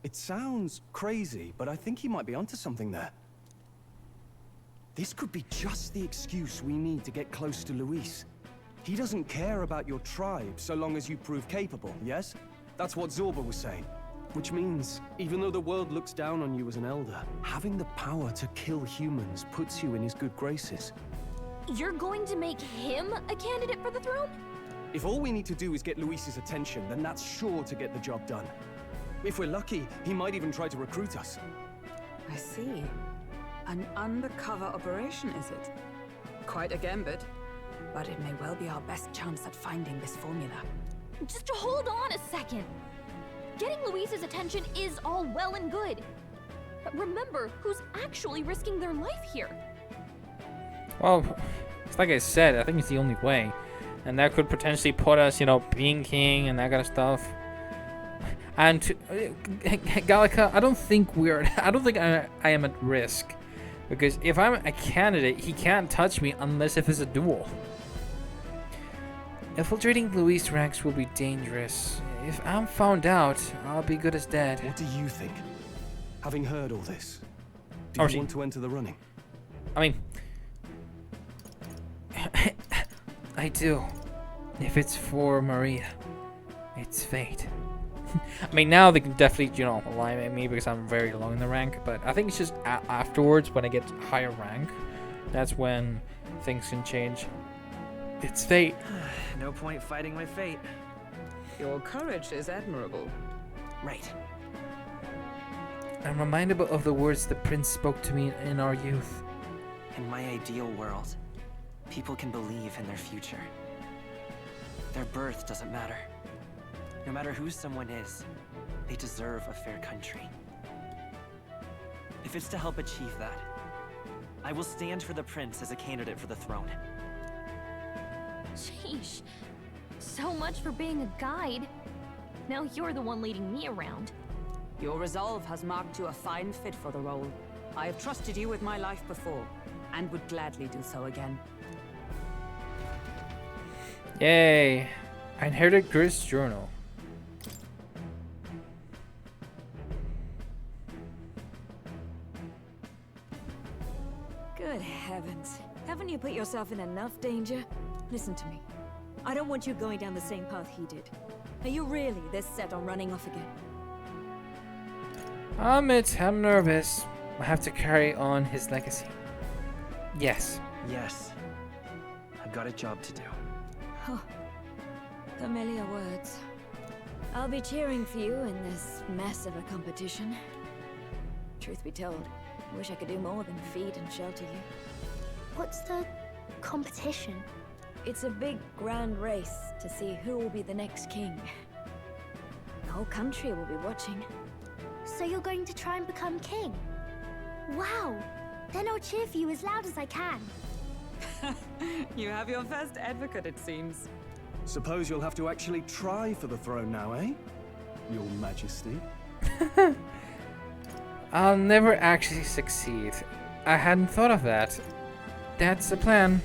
Speaker 14: It sounds crazy, but I think he might be onto something there. This could be just the excuse we need to get close to Luis. He doesn't care about your tribe so long as you prove capable, yes? That's what Zorba was saying. Which means, even though the world looks down on you as an elder, having the power to kill humans puts you in his good graces.
Speaker 13: You're going to make him a candidate for the throne?
Speaker 14: If all we need to do is get Luis's attention, then that's sure to get the job done. If we're lucky, he might even try to recruit us.
Speaker 10: I see. An undercover operation, is it? Quite a gambit. But it may well be our best chance at finding this formula.
Speaker 13: Just hold on a second. Getting Luis's attention is all well and good. But remember who's actually risking their life here.
Speaker 4: Well, it's like I said, I think it's the only way. And that could potentially put us, being king and that kind of stuff. And Gallica, I don't think I am at risk. Because if I'm a candidate, he can't touch me unless if it's a duel. Infiltrating Luis' ranks will be dangerous. If I'm found out, I'll be good as dead.
Speaker 14: What do you think? Having heard all this, do you want to enter the running?
Speaker 4: I mean, I do. If it's for Maria, it's fate. I mean, now they can definitely, align me because I'm very low in the rank. But I think it's just afterwards, when I get higher rank, that's when things can change. It's fate.
Speaker 2: No point fighting my fate.
Speaker 10: Your courage is admirable.
Speaker 2: Right.
Speaker 4: I'm reminded of the words the prince spoke to me in our youth.
Speaker 2: In my ideal world, people can believe in their future. Their birth doesn't matter. No matter who someone is, they deserve a fair country. If it's to help achieve that, I will stand for the prince as a candidate for the throne.
Speaker 13: Sheesh. So much for being a guide. Now you're the one leading me around.
Speaker 10: Your resolve has marked you a fine fit for the role. I have trusted you with my life before, and would gladly do so again.
Speaker 4: Yay! I inherited Gris' journal.
Speaker 11: Good heavens. Haven't you put yourself in enough danger? Listen to me. I don't want you going down the same path he did. Are you really this set on running off again?
Speaker 4: I'm nervous. I have to carry on his legacy. Yes.
Speaker 2: Yes. I've got a job to do.
Speaker 11: Oh, familiar words. I'll be cheering for you in this mess of a competition. Truth be told, I wish I could do more than feed and shelter you.
Speaker 3: What's the competition?
Speaker 11: It's a big, grand race to see who will be the next king. The whole country will be watching.
Speaker 3: So you're going to try and become king? Wow! Then I'll cheer for you as loud as I can.
Speaker 10: You have your first advocate, it seems.
Speaker 14: Suppose you'll have to actually try for the throne now, eh? Your Majesty.
Speaker 4: I'll never actually succeed. I hadn't thought of that. That's the plan.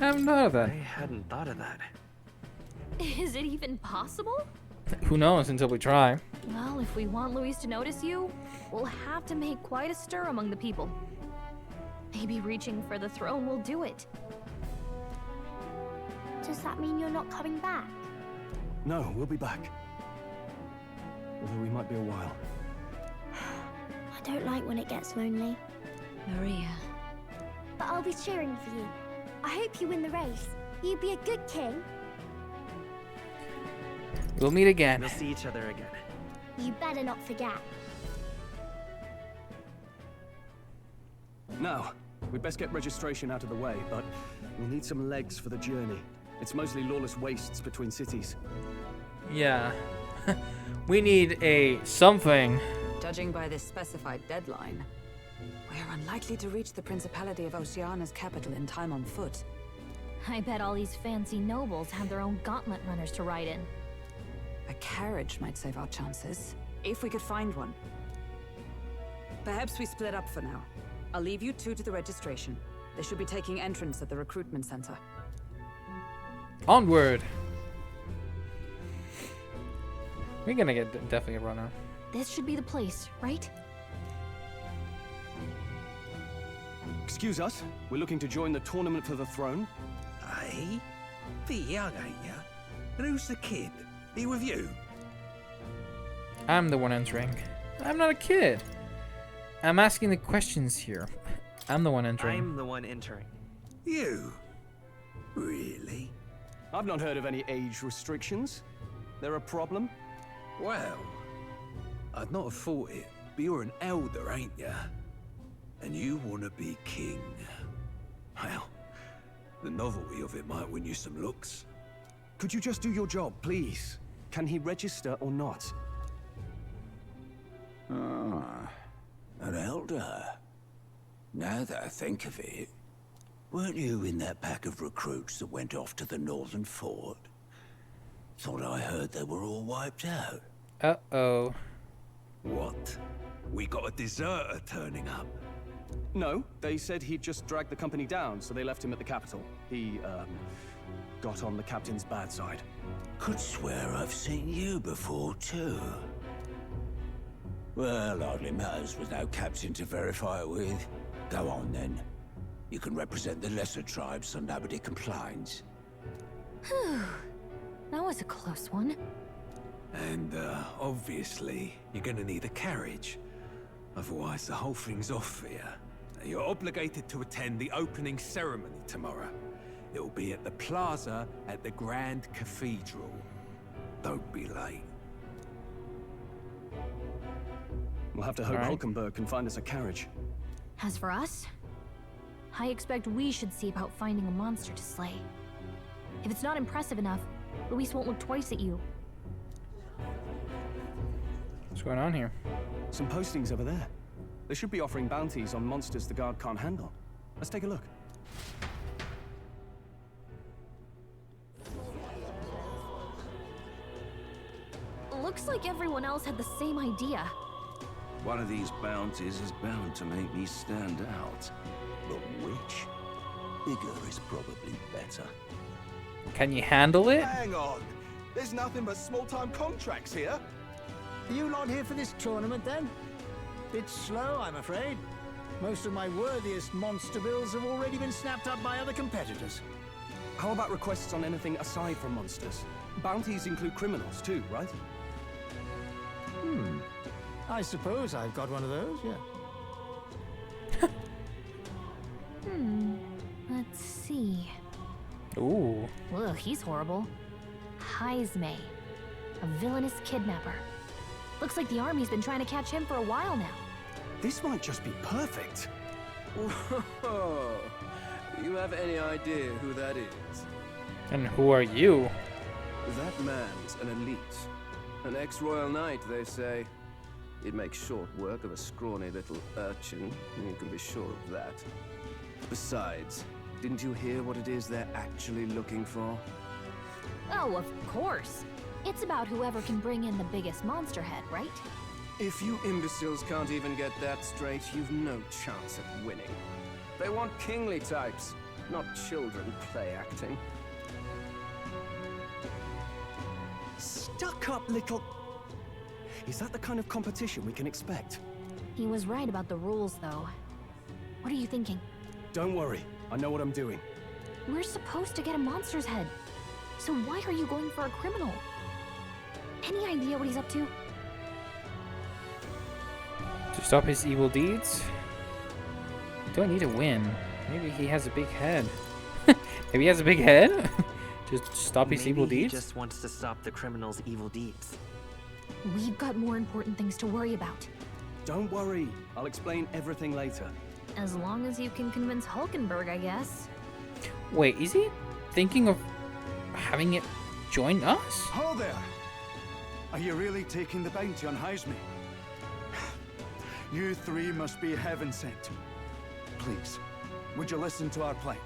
Speaker 4: I haven't thought of that.
Speaker 2: I hadn't thought of that.
Speaker 13: Is it even possible?
Speaker 4: Who knows until we try.
Speaker 13: Well, if we want Luis to notice you, we'll have to make quite a stir among the people. Maybe reaching for the throne will do it.
Speaker 3: Does that mean you're not coming back?
Speaker 14: No, we'll be back. Although we might be a while.
Speaker 3: I don't like when it gets lonely.
Speaker 11: Maria.
Speaker 3: But I'll be cheering for you. I hope you win the race. You'd be a good king.
Speaker 4: We'll meet again.
Speaker 2: We'll see each other again.
Speaker 3: You better not forget.
Speaker 14: Now, we'd best get registration out of the way, but we'll need some legs for the journey. It's mostly lawless wastes between cities.
Speaker 4: Yeah. We need a something.
Speaker 10: Judging by this specified deadline, we're unlikely to reach the Principality of Oceania's capital in time on foot.
Speaker 13: I bet all these fancy nobles have their own gauntlet runners to ride in.
Speaker 10: A carriage might save our chances, if we could find one. Perhaps we split up for now. I'll leave you two to the registration. They should be taking entrance at the recruitment center.
Speaker 4: Onward. We're gonna get definitely a runner.
Speaker 13: This should be the place, right?
Speaker 14: Excuse us, we're looking to join the tournament for the throne.
Speaker 9: Aye? Bit young, ain't ya? And who's the kid? He with you?
Speaker 4: I'm the one entering. I'm not a kid. I'm asking the questions here. I'm the one entering.
Speaker 2: I'm the one entering.
Speaker 9: You? Really?
Speaker 14: I've not heard of any age restrictions. They're a problem?
Speaker 9: Well, I'd not have thought it, but you're an elder, ain't ya? And you want to be king. Well, the novelty of it might win you some looks.
Speaker 14: Could you just do your job, please? Can he register or not?
Speaker 9: Ah, an elder. Now that I think of it, weren't you in that pack of recruits that went off to the northern fort? Thought I heard they were all wiped out.
Speaker 4: Uh-oh.
Speaker 9: What? We got a deserter turning up?
Speaker 14: No, they said he'd just dragged the company down, so they left him at the capital. He, got on the captain's bad side.
Speaker 9: Could swear I've seen you before, too. Well, hardly matters with no captain to verify it with. Go on, then. You can represent the lesser tribes so nobody complains.
Speaker 13: Whew. That was a close one.
Speaker 9: And, obviously, you're gonna need a carriage. Otherwise, the whole thing's off for you. You're obligated to attend the opening ceremony tomorrow. It'll be at the plaza at the Grand Cathedral. Don't be late.
Speaker 14: We'll have to hope
Speaker 4: All right.
Speaker 14: Hulkenberg can find us a carriage.
Speaker 13: As for us, I expect we should see about finding a monster to slay. If it's not impressive enough, Luis won't look twice at you.
Speaker 4: What's going on here?
Speaker 14: Some postings over there. They should be offering bounties on monsters the guard can't handle. Let's take a look.
Speaker 13: Looks like everyone else had the same idea.
Speaker 12: One of these bounties is bound to make me stand out. But which? Bigger is probably better.
Speaker 4: Can you handle it?
Speaker 8: Hang on. There's nothing but small-time contracts here.
Speaker 15: Are you lot here for this tournament, then? Bit slow, I'm afraid. Most of my worthiest monster bills have already been snapped up by other competitors.
Speaker 14: How about requests on anything aside from monsters? Bounties include criminals too, right?
Speaker 15: I suppose I've got one of those, yeah.
Speaker 13: Let's see.
Speaker 4: Ooh.
Speaker 13: Ugh, he's horrible. Heisme, a villainous kidnapper. Looks like the army's been trying to catch him for a while now.
Speaker 14: This might just be perfect.
Speaker 16: Whoa. You have any idea who that is?
Speaker 4: And who are you?
Speaker 16: That man's an elite. An ex-royal knight, they say. He'd make short work of a scrawny little urchin, you can be sure of that. Besides, didn't you hear what it is they're actually looking for?
Speaker 13: Oh, of course. It's about whoever can bring in the biggest monster head, right?
Speaker 16: If you imbeciles can't even get that straight, you've no chance at winning. They want kingly types, not children play acting.
Speaker 14: Stuck up little... Is that the kind of competition we can expect?
Speaker 13: He was right about the rules, though. What are you thinking?
Speaker 14: Don't worry, I know what I'm doing.
Speaker 13: We're supposed to get a monster's head. So why are you going for a criminal? Any idea what he's up to?
Speaker 4: To stop his evil deeds? You don't need to win. Maybe he has a big head. Maybe he has a big head? Just stop his evil
Speaker 2: Maybe he
Speaker 4: deeds?
Speaker 2: just wants to stop the criminal's evil deeds.
Speaker 13: We've got more important things to worry about.
Speaker 14: Don't worry, I'll explain everything later.
Speaker 13: As long as you can convince Hulkenberg, I guess.
Speaker 4: Wait, is he thinking of having it join us?
Speaker 15: Ho there! Are you really taking the bounty on Haisme? You three must be heaven sent. Please, would you listen to our plight?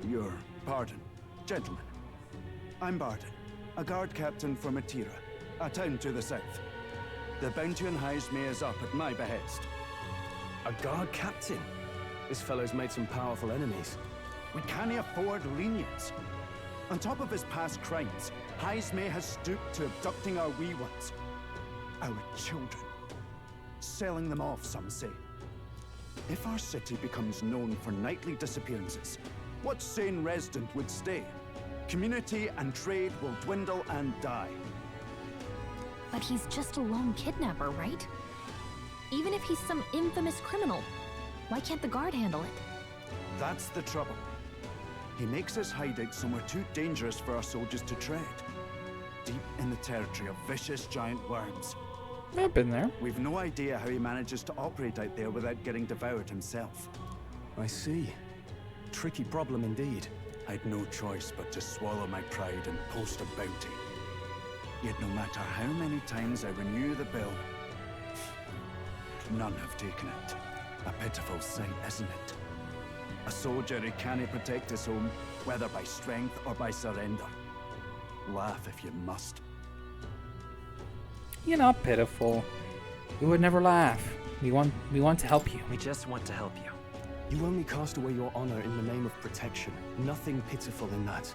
Speaker 15: Your pardon, gentlemen. I'm Barden, a guard captain from Atira, a town to the south. The bounty on Haisme is up at my behest.
Speaker 14: A guard captain? This fellow's made some powerful enemies.
Speaker 15: We can't afford lenience. On top of his past crimes, Haisme has stooped to abducting our wee ones. Our children. Selling them off, some say. If our city becomes known for nightly disappearances, what sane resident would stay? Community and trade will dwindle and die.
Speaker 13: But he's just a lone kidnapper, right? Even if he's some infamous criminal, why can't the guard handle it?
Speaker 15: That's the trouble. He makes his hideout somewhere too dangerous for our soldiers to tread. Deep in the territory of vicious giant worms.
Speaker 4: I've been there.
Speaker 15: We've no idea how he manages to operate out there without getting devoured himself.
Speaker 14: I see. Tricky problem indeed.
Speaker 15: I'd no choice but to swallow my pride and post a bounty. Yet no matter how many times I renew the bill, none have taken it. A pitiful sight, isn't it? A soldier who can't protect his home, whether by strength or by surrender. Laugh if you must.
Speaker 4: You're not pitiful. We would never laugh. We want to help you.
Speaker 2: We just want to help you.
Speaker 14: You only cast away your honor in the name of protection. Nothing pitiful in that.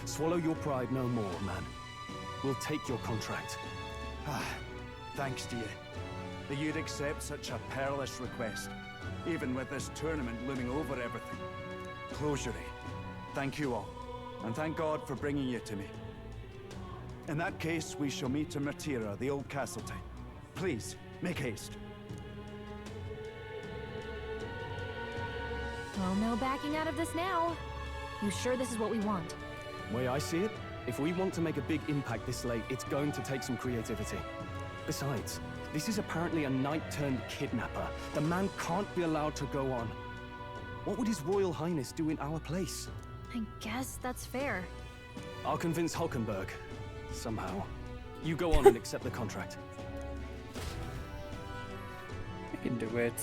Speaker 14: Swallow your pride no more, man. We'll take your contract.
Speaker 15: Thanks to you. That you'd accept such a perilous request, even with this tournament looming over everything. Closure. Thank you all, and thank God for bringing you to me. In that case, we shall meet in Martira, the old castle town. Please, make haste.
Speaker 13: Well, no backing out of this now. You sure this is what we want?
Speaker 14: Way I see it, if we want to make a big impact this late, it's going to take some creativity. Besides, this is apparently a knight-turned-kidnapper. The man can't be allowed to go on. What would His Royal Highness do in our place?
Speaker 13: I guess that's fair.
Speaker 14: I'll convince Hulkenberg. Somehow. You go on and accept the contract.
Speaker 4: I can do it.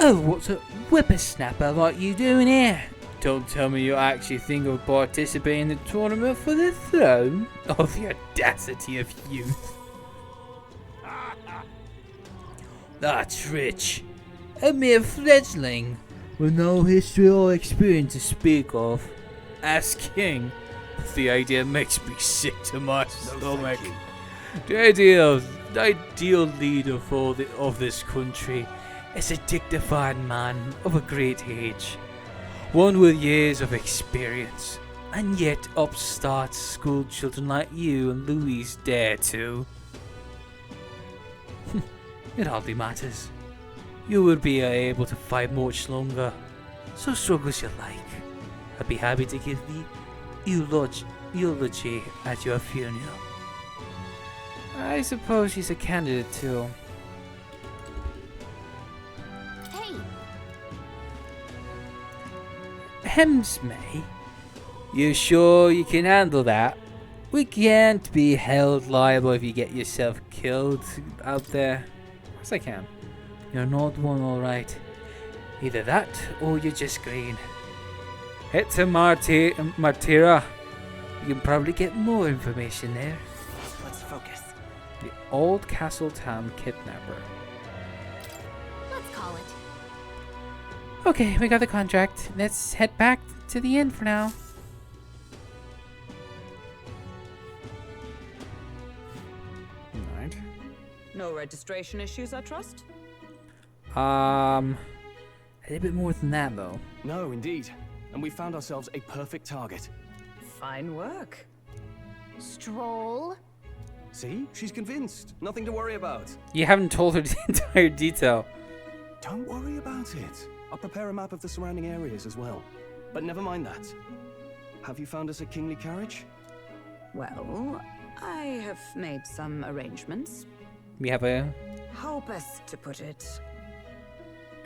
Speaker 4: Oh, what's a whippersnapper like you doing here? Don't tell me you actually think of participating in the tournament for the throne? Oh, the audacity of youth. That's rich. A mere fledgling, with no history or experience to speak of. As king, the idea makes me sick to my stomach. The ideal leader of this country is a dignified man of a great age. One with years of experience, and yet upstart school children like you and Louise dare to. It hardly matters. You will be able to fight much longer, so struggle as you like. I'd be happy to give the eulogy at your funeral. I suppose she's a candidate too.
Speaker 13: Hey!
Speaker 4: Hemsme? You sure you can handle that? We can't be held liable if you get yourself killed out there. Of course I can. You're not one, alright.
Speaker 1: Either that, or you're just green. Head to Martira. You can probably get more information there.
Speaker 2: Let's focus.
Speaker 1: The Old Castle Town Kidnapper.
Speaker 13: Let's call it.
Speaker 4: Okay, we got the contract. Let's head back to the inn for now.
Speaker 1: Alright.
Speaker 10: No registration issues, I trust?
Speaker 1: A little bit more than that, though.
Speaker 14: No, indeed. And we found ourselves a perfect target.
Speaker 10: Fine work.
Speaker 13: Stroll.
Speaker 14: See? She's convinced. Nothing to worry about.
Speaker 1: You haven't told her the entire detail.
Speaker 14: Don't worry about it. I'll prepare a map of the surrounding areas as well. But never mind that. Have you found us a kingly carriage?
Speaker 10: Well, I have made some arrangements.
Speaker 1: We have a...
Speaker 10: How best to put it?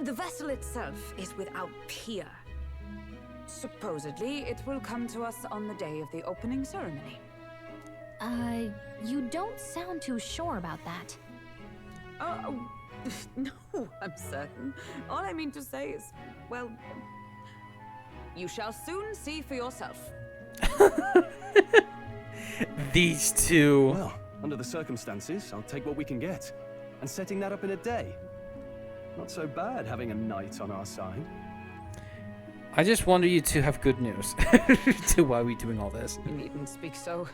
Speaker 10: The vessel itself is without peer. Supposedly, it will come to us on the day of the opening ceremony.
Speaker 13: You don't sound too sure about that.
Speaker 10: Oh, no, I'm certain. All I mean to say is, well, you shall soon see for yourself.
Speaker 1: These two.
Speaker 14: Well, under the circumstances, I'll take what we can get. And setting that up in a day. Not so bad having a knight on our side.
Speaker 1: I just wanted you to have good news to why we're doing all this.
Speaker 10: You needn't speak so.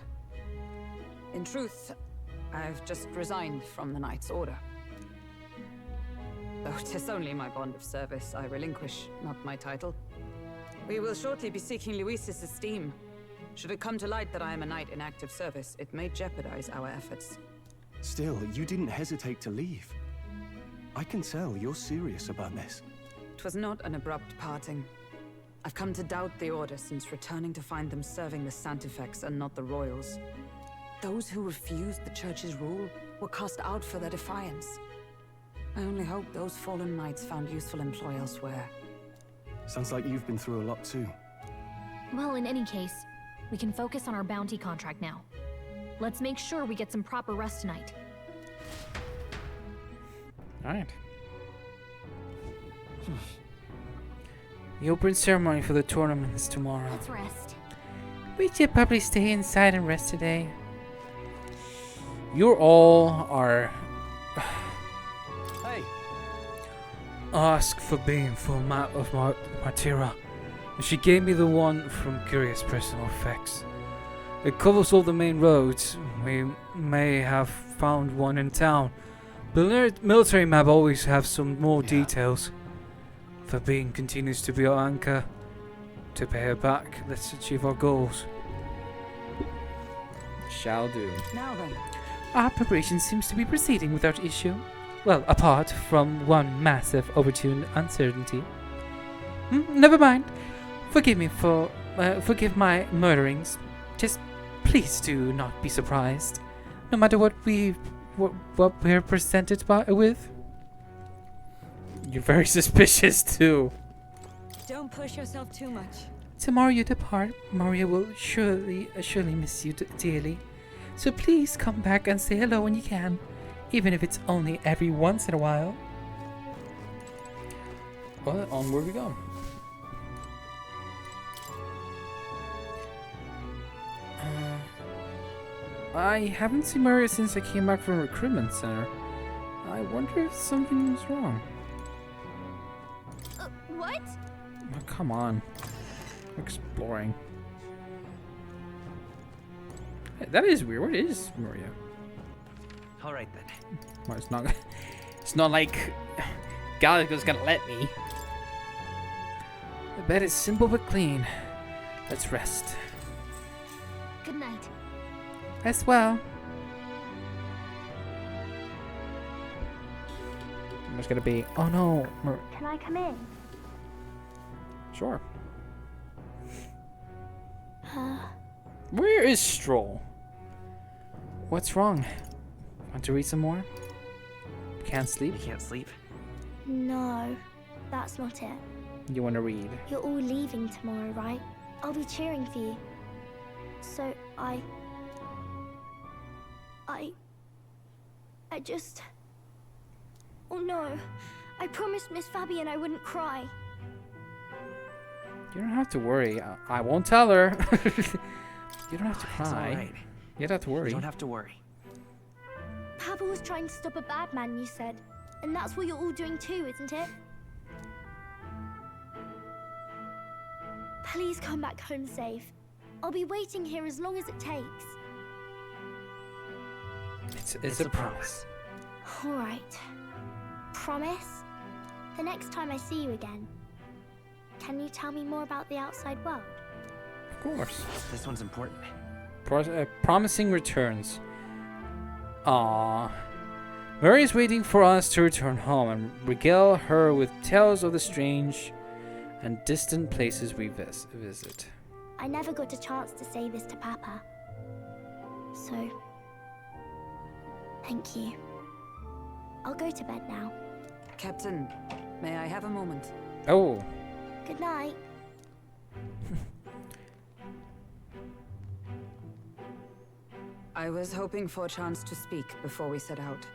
Speaker 10: In truth, I've just resigned from the Knight's Order. Though 'tis only my bond of service I relinquish, not my title. We will shortly be seeking Luis's esteem. Should it come to light that I am a knight in active service, it may jeopardize our efforts.
Speaker 14: Still, you didn't hesitate to leave. I can tell you're serious about this.
Speaker 10: It was not an abrupt parting. I've come to doubt the Order since returning to find them serving the Santifex and not the Royals. Those who refused the Church's rule were cast out for their defiance. I only hope those fallen knights found useful employ elsewhere.
Speaker 14: Sounds like you've been through a lot too.
Speaker 13: Well, in any case, we can focus on our bounty contract now. Let's make sure we get some proper rest tonight.
Speaker 1: Alright. The opening ceremony for the tournament is tomorrow.
Speaker 13: Let's rest.
Speaker 4: We should probably stay inside and rest today.
Speaker 1: You all are...
Speaker 14: Hey!
Speaker 1: Ask for being for a map of Martira. She gave me the one from Curious Personal Effects. It covers all the main roads. We may have found one in town. The military map always have some more details. Fabine continues to be our anchor. To pay her back, let's achieve our goals. Shall do.
Speaker 10: Now then.
Speaker 4: Our preparation seems to be proceeding without issue. Well, apart from one massive overdue uncertainty. Never mind. Forgive me for... forgive my murderings. Just please do not be surprised. No matter what we're presented with.
Speaker 1: You're very suspicious too.
Speaker 11: Don't push yourself too much.
Speaker 4: Tomorrow you depart. Maria will surely miss you dearly. So please come back and say hello when you can, even if it's only every once in a while.
Speaker 1: Well, onward we go.
Speaker 4: I haven't seen Maria since I came back from recruitment center. I wonder if something was wrong.
Speaker 13: What?
Speaker 1: Oh, come on. I'm exploring. Hey, that is weird. What is Maria?
Speaker 2: All right then.
Speaker 1: Well, it's not. It's not like Gallagher's gonna let me.
Speaker 4: The bed is simple but clean. Let's rest.
Speaker 13: Good night.
Speaker 4: Rest well.
Speaker 1: There's gonna be. Oh no.
Speaker 3: Can I come in?
Speaker 1: Sure. Where is Stroll?
Speaker 4: What's wrong? Want to read some more? Can't sleep?
Speaker 2: You can't sleep?
Speaker 3: No, that's not it.
Speaker 1: You want to read?
Speaker 3: You're all leaving tomorrow, right? I'll be cheering for you. So I just... Oh no, I promised Miss Fabian I wouldn't cry.
Speaker 4: You don't have to worry. I won't tell her. You don't have to cry.
Speaker 2: It's all right.
Speaker 4: You don't have to worry.
Speaker 2: You don't have to worry.
Speaker 3: Papa was trying to stop a bad man, you said. And that's what you're all doing too, isn't it? Please come back home safe. I'll be waiting here as long as it takes.
Speaker 4: It's a promise.
Speaker 3: All right. Promise? The next time I see you again, can you tell me more about the outside world?
Speaker 4: Of course.
Speaker 2: This one's important.
Speaker 4: Promising returns. Aww. Mary is waiting for us to return home and regale her with tales of the strange and distant places we visit.
Speaker 3: I never got a chance to say this to Papa. So, thank you. I'll go to bed now.
Speaker 10: Captain, may I have a moment?
Speaker 4: Oh.
Speaker 3: Good night.
Speaker 10: I was hoping for a chance to speak before we set out.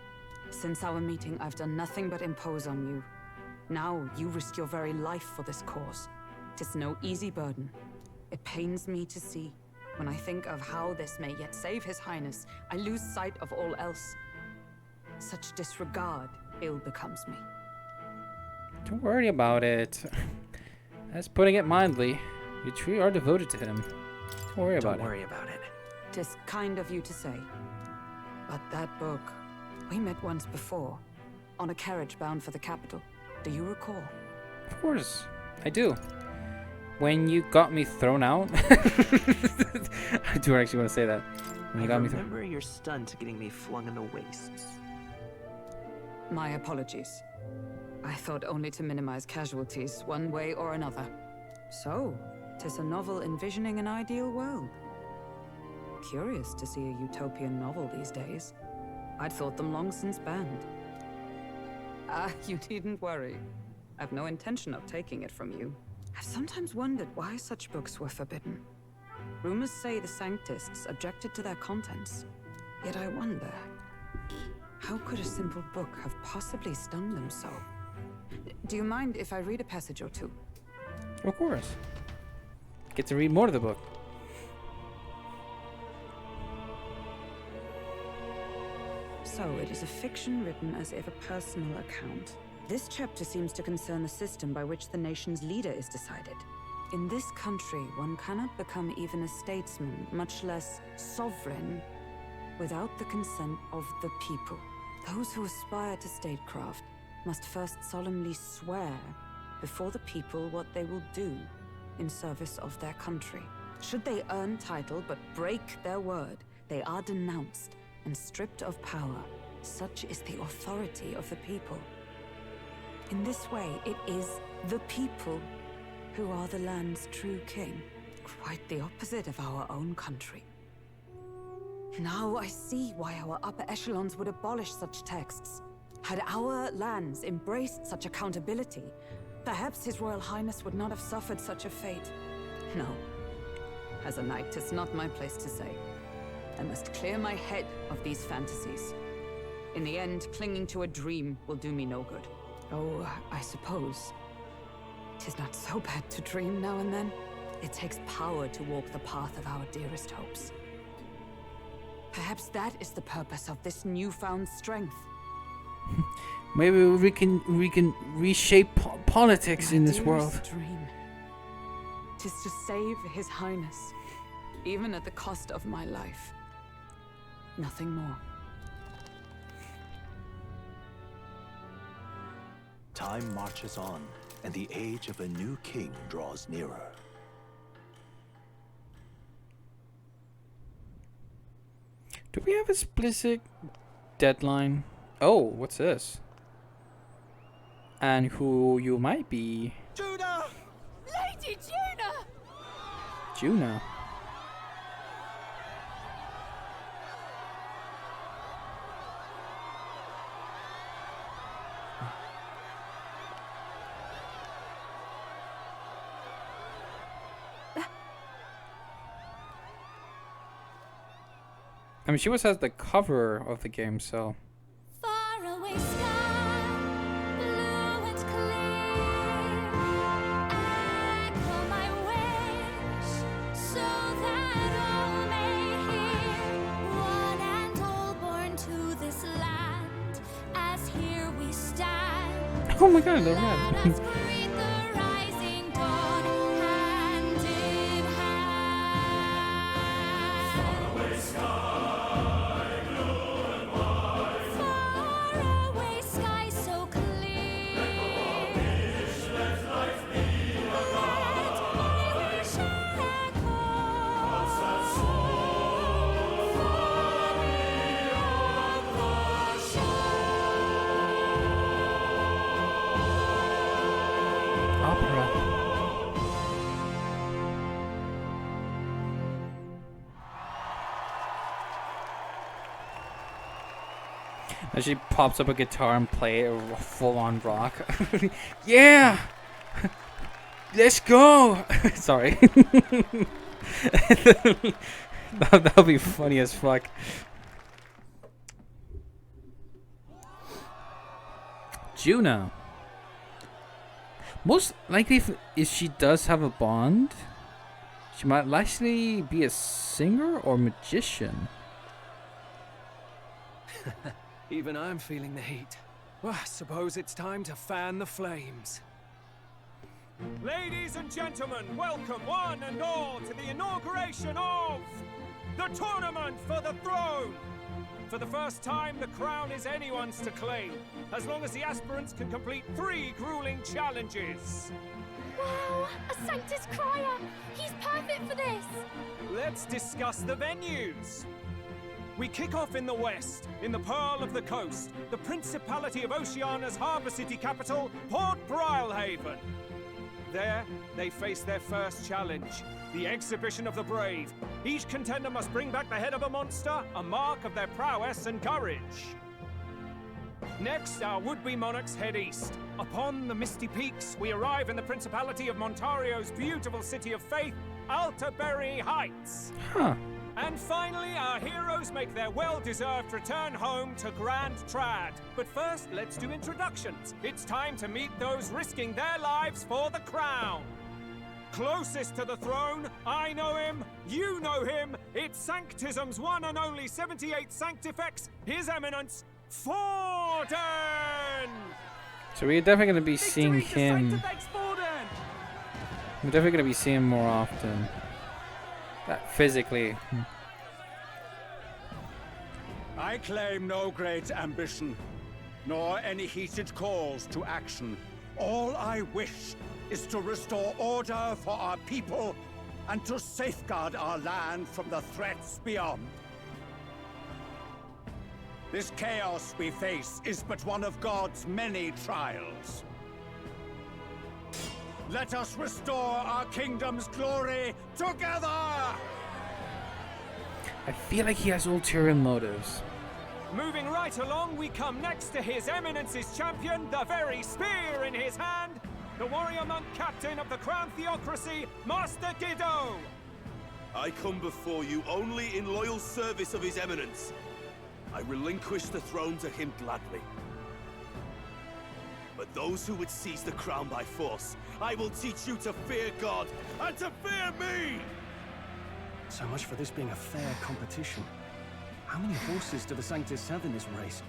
Speaker 10: Since our meeting, I've done nothing but impose on you. Now, you risk your very life for this cause. 'Tis no easy burden. It pains me to see. When I think of how this may yet save His Highness, I lose sight of all else. Such disregard ill becomes me.
Speaker 4: Don't worry about it. That's putting it mildly. You truly are devoted to him. Don't worry about it.
Speaker 2: Don't worry about it.
Speaker 10: 'Tis kind of you to say. But that book, we met once before, on a carriage bound for the capital. Do you recall?
Speaker 4: Of course, I do. When you got me thrown out. I do actually want to say that. When you got me
Speaker 2: remember your stunt getting me flung in the wastes.
Speaker 10: My apologies. I thought only to minimize casualties, one way or another. So, 'tis a novel envisioning an ideal world. Curious to see a utopian novel these days. I'd thought them long since banned. You needn't worry. I've no intention of taking it from you. I've sometimes wondered why such books were forbidden. Rumors say the Sanctists objected to their contents. Yet I wonder, how could a simple book have possibly stunned them so? Do you mind if I read a passage or two?
Speaker 4: Of course. Get to read more of the book.
Speaker 10: So, it is a fiction written as if a personal account. This chapter seems to concern the system by which the nation's leader is decided. In this country, one cannot become even a statesman, much less sovereign, without the consent of the people. Those who aspire to statecraft must first solemnly swear before the people what they will do in service of their country. Should they earn title but break their word, they are denounced and stripped of power. Such is the authority of the people. In this way, it is the people who are the land's true king. Quite the opposite of our own country. Now I see why our upper echelons would abolish such texts. Had our lands embraced such accountability, perhaps His Royal Highness would not have suffered such a fate. No. As a knight, 'tis not my place to say. I must clear my head of these fantasies. In the end, clinging to a dream will do me no good. Oh, I suppose 'tis not so bad to dream now and then. It takes power to walk the path of our dearest hopes. Perhaps that is the purpose of this newfound strength.
Speaker 4: Maybe we can reshape politics in this world.
Speaker 10: Dream. 'Tis to save His Highness, even at the cost of my life. Nothing more.
Speaker 17: Time marches on, and the age of a new king draws nearer.
Speaker 4: Do we have a explicit deadline? Oh, what's this? And who you might be?
Speaker 8: Juna!
Speaker 11: Lady Juna!
Speaker 4: Juna. I mean, she was has the cover of the game, so.
Speaker 18: Far away sky, blue
Speaker 1: Oh my god, they're red. And she pops up a guitar and play a full-on rock. Yeah! Let's go! Sorry. That'll be funny as fuck. Juno. Most likely, if she does have a bond, she might actually be a singer or magician.
Speaker 6: Even I'm feeling the heat. Well, I suppose it's time to fan the flames. Ladies and gentlemen, welcome one and all to the inauguration of the Tournament for the Throne! For the first time, the crown is anyone's to claim, as long as the aspirants can complete 3 grueling challenges.
Speaker 13: Wow, a Sanctus Crier! He's perfect for this!
Speaker 6: Let's discuss the venues. We kick off in the west, in the Pearl of the Coast, the Principality of Oceania's harbour city capital, Port Brilehaven. There, they face their first challenge, the Exhibition of the Brave. Each contender must bring back the head of a monster, a mark of their prowess and courage. Next, our would-be monarchs head east. Upon the misty peaks, we arrive in the Principality of Montario's beautiful city of faith, Altaberry Heights.
Speaker 1: Huh.
Speaker 6: And finally, our heroes make their well-deserved return home to Grand Trad. But first, let's do introductions. It's time to meet those risking their lives for the crown. Closest to the throne, I know him, you know him. It's Sanctism's one and only 78 Sanctifex, His Eminence, Forden!
Speaker 1: So we're definitely going to be seeing him. We're definitely going to be seeing him more often. Physically.
Speaker 15: I claim no great ambition, nor any heated calls to action. All I wish is to restore order for our people and to safeguard our land from the threats beyond. This chaos we face is but one of God's many trials. Let us restore our kingdom's glory together!
Speaker 1: I feel like he has ulterior motives.
Speaker 6: Moving right along, we come next to His Eminence's champion, the very spear in his hand, the warrior monk captain of the Crown Theocracy, Master Giddo!
Speaker 18: I come before you only in loyal service of His Eminence. I relinquish the throne to him gladly. But those who would seize the crown by force, I will teach you to fear God and to fear me!
Speaker 14: So much for this being a fair competition. How many horses do the Sanctists have in this race?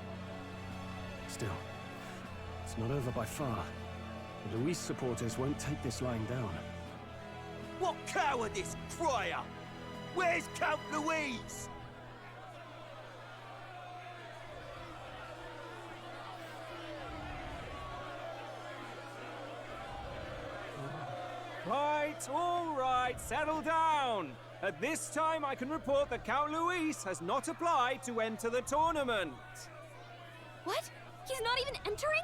Speaker 14: Still, it's not over by far. The Luis supporters won't take this lying down.
Speaker 18: What cowardice, Crier! Where's Count Louise?
Speaker 6: All right, settle down. At this time, I can report that Count Luis has not applied to enter the tournament.
Speaker 13: What? He's not even entering?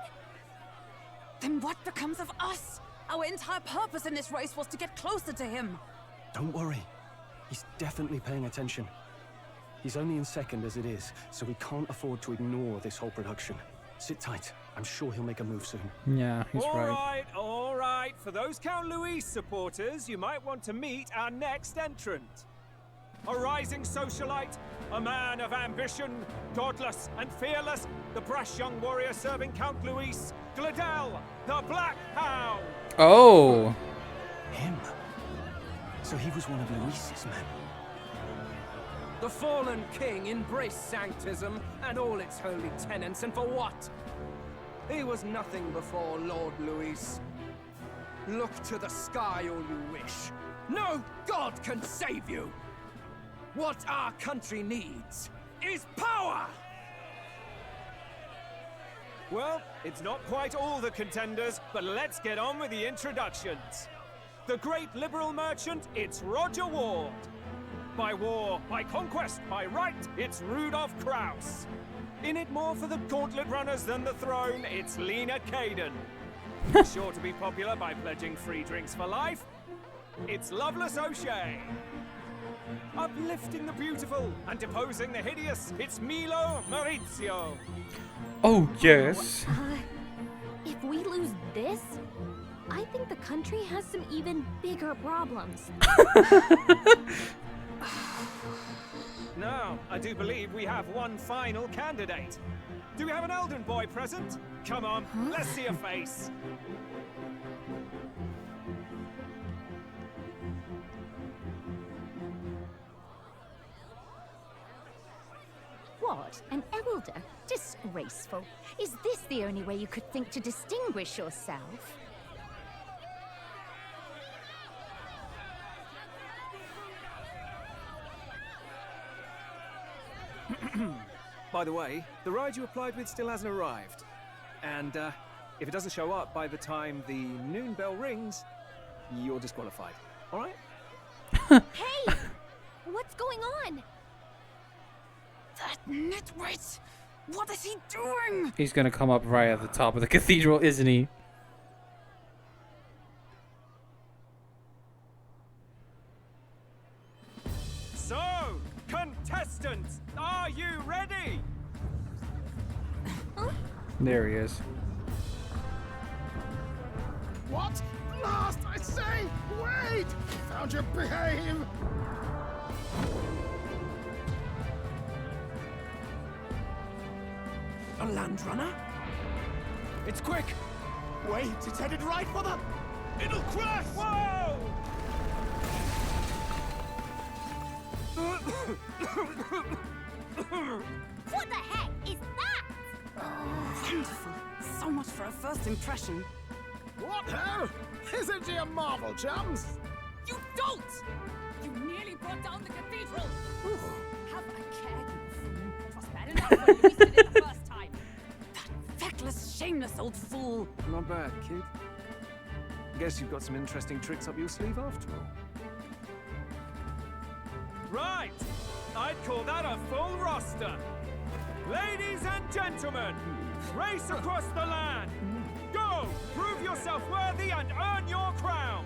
Speaker 10: Then what becomes of us? Our entire purpose in this race was to get closer to him.
Speaker 14: Don't worry. He's definitely paying attention. He's only in second as it is, so we can't afford to ignore this whole production. Sit tight. I'm sure he'll make a move soon.
Speaker 1: Yeah, he's right.
Speaker 6: All right. For those Count Luis supporters, you might want to meet our next entrant. A rising socialite, a man of ambition, godless and fearless, the brash young warrior serving Count Luis, Gladel, the Black Hound.
Speaker 1: Oh.
Speaker 14: Him. So he was one of Luis's men.
Speaker 19: The fallen king embraced Sanctism and all its holy tenets, and for what?
Speaker 8: He was nothing before Lord Luis. Look to the sky all you wish. No god can save you! What our country needs is power!
Speaker 6: Well, it's not quite all the contenders, but let's get on with the introductions. The great liberal merchant, it's Roger Ward. By war, by conquest, by right, it's Rudolph Kraus. In it more for the gauntlet runners than the throne, it's Lena Caden. Sure to be popular by pledging free drinks for life, it's Loveless O'Shea. Uplifting the beautiful and deposing the hideous, it's Milo Maurizio.
Speaker 1: Oh, yes.
Speaker 13: If we lose this, I think the country has some even bigger problems.
Speaker 6: Now, I do believe we have one final candidate. Do we have an Elden boy present? Come on, let's see a face.
Speaker 20: What? An elder? Disgraceful. Is this the only way you could think to distinguish yourself?
Speaker 6: By the way, the ride you applied with still hasn't arrived. And if it doesn't show up by the time the noon bell rings, you're disqualified. All right?
Speaker 13: Hey! What's going on?
Speaker 10: That nitwit! What is he doing?
Speaker 1: He's gonna come up right at the top of the cathedral, isn't he?
Speaker 6: So, contestants, are you ready?
Speaker 1: There he is.
Speaker 8: What? Last, I say! Wait! Found you, behave!
Speaker 6: A land runner? It's quick!
Speaker 8: Wait, it's headed right for the...
Speaker 6: It'll crash! Whoa!
Speaker 20: What the heck is that?
Speaker 10: Wonderful. So much for a first impression.
Speaker 8: What hell? Isn't he a marvel, chums?
Speaker 10: You don't! You nearly brought down the cathedral! Have a care, you fool. It was bad enough when Luis did it the first time. That feckless, shameless old fool.
Speaker 6: Not bad, kid. Guess you've got some interesting tricks up your sleeve after all. Right! I'd call that a full roster. Ladies and gentlemen, race across the land. Go! Prove yourself worthy and earn your crown.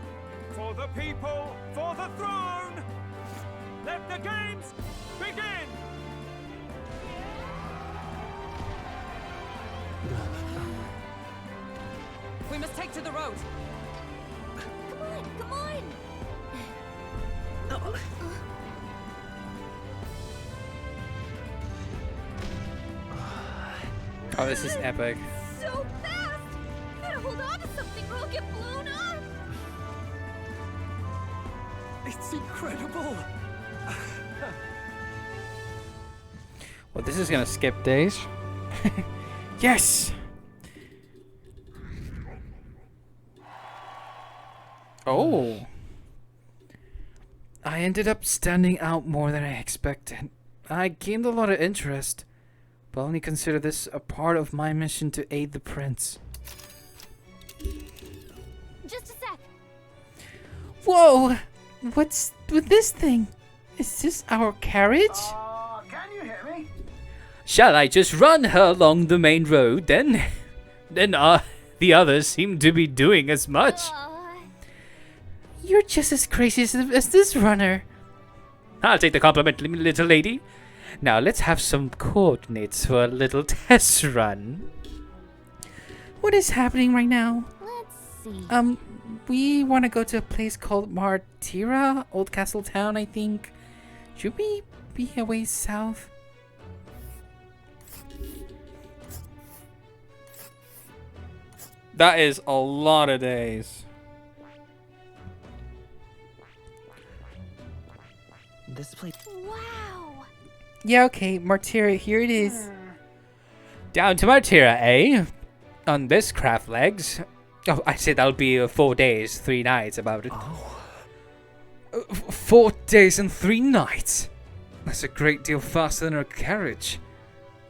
Speaker 6: For the people, for the throne. Let the games begin!
Speaker 10: We must take to the road.
Speaker 13: Come on, come on!
Speaker 1: Oh, this is epic.
Speaker 13: So fast! Gotta hold on to something or I'll get blown up!
Speaker 8: It's incredible!
Speaker 1: Well, this is gonna skip days. Yes! Oh! I ended up standing out more than I expected. I gained a lot of interest, but only consider this a part of my mission to aid the prince.
Speaker 13: Just a sec.
Speaker 1: Whoa! What's with this thing? Is this our carriage?
Speaker 8: Can you hear me?
Speaker 1: Shall I just run her along the main road then? Then the others seem to be doing as much. You're just as crazy as this runner. I'll take the compliment, little lady. Now let's have some coordinates for a little test run. What is happening right now?
Speaker 13: Let's see.
Speaker 1: We want to go to a place called Martira, Old Castle Town, I think. Should we be a ways south? That is a lot of days.
Speaker 2: This place.
Speaker 13: Wow!
Speaker 1: Yeah, okay, Martira, here it is. Down to Martira, eh? on this craft legs. Oh, I say that'll be 4 days, 3 nights about it.
Speaker 14: Oh.
Speaker 1: 4 days and 3 nights? That's a great deal faster than a carriage.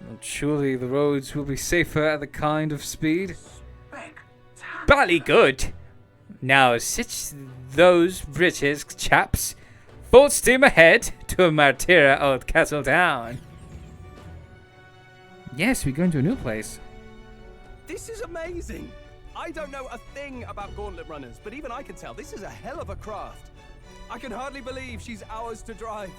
Speaker 1: But surely the roads will be safer at the kind of speed. Bally good! Now sit those British chaps full steam ahead to Martira Old Castle Town. Yes, we're going to a new place.
Speaker 14: This is amazing! I don't know a thing about gauntlet runners, but even I can tell this is a hell of a craft. I can hardly believe she's ours to drive.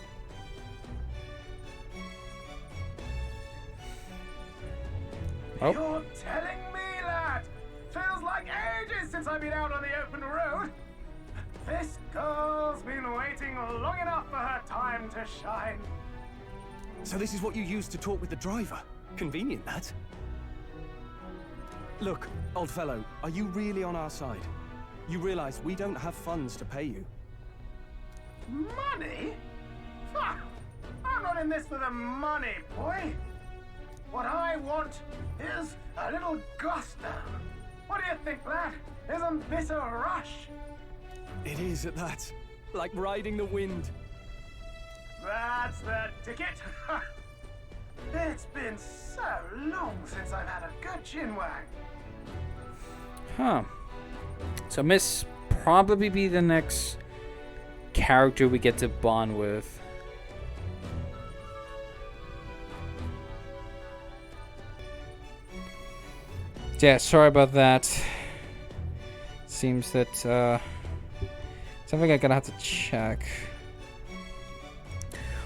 Speaker 1: Oh.
Speaker 21: You're telling me that? Feels like ages since I've been out on the open road. This girl's been waiting long enough for her time to shine.
Speaker 14: So this is what you used to talk with the driver? Convenient, that. Look, old fellow, are you really on our side? You realize we don't have funds to pay you.
Speaker 21: Money? Ha! I'm not in this for the money, boy. What I want is a little gusto. What do you think, lad? Isn't this a rush?
Speaker 14: It is at that. Like riding the wind.
Speaker 21: That's the ticket. It's been so long since I've had a good chinwag.
Speaker 1: Huh. So Miss probably be the next character we get to bond with. Yeah, sorry about that. Seems that something I'm gonna have to check.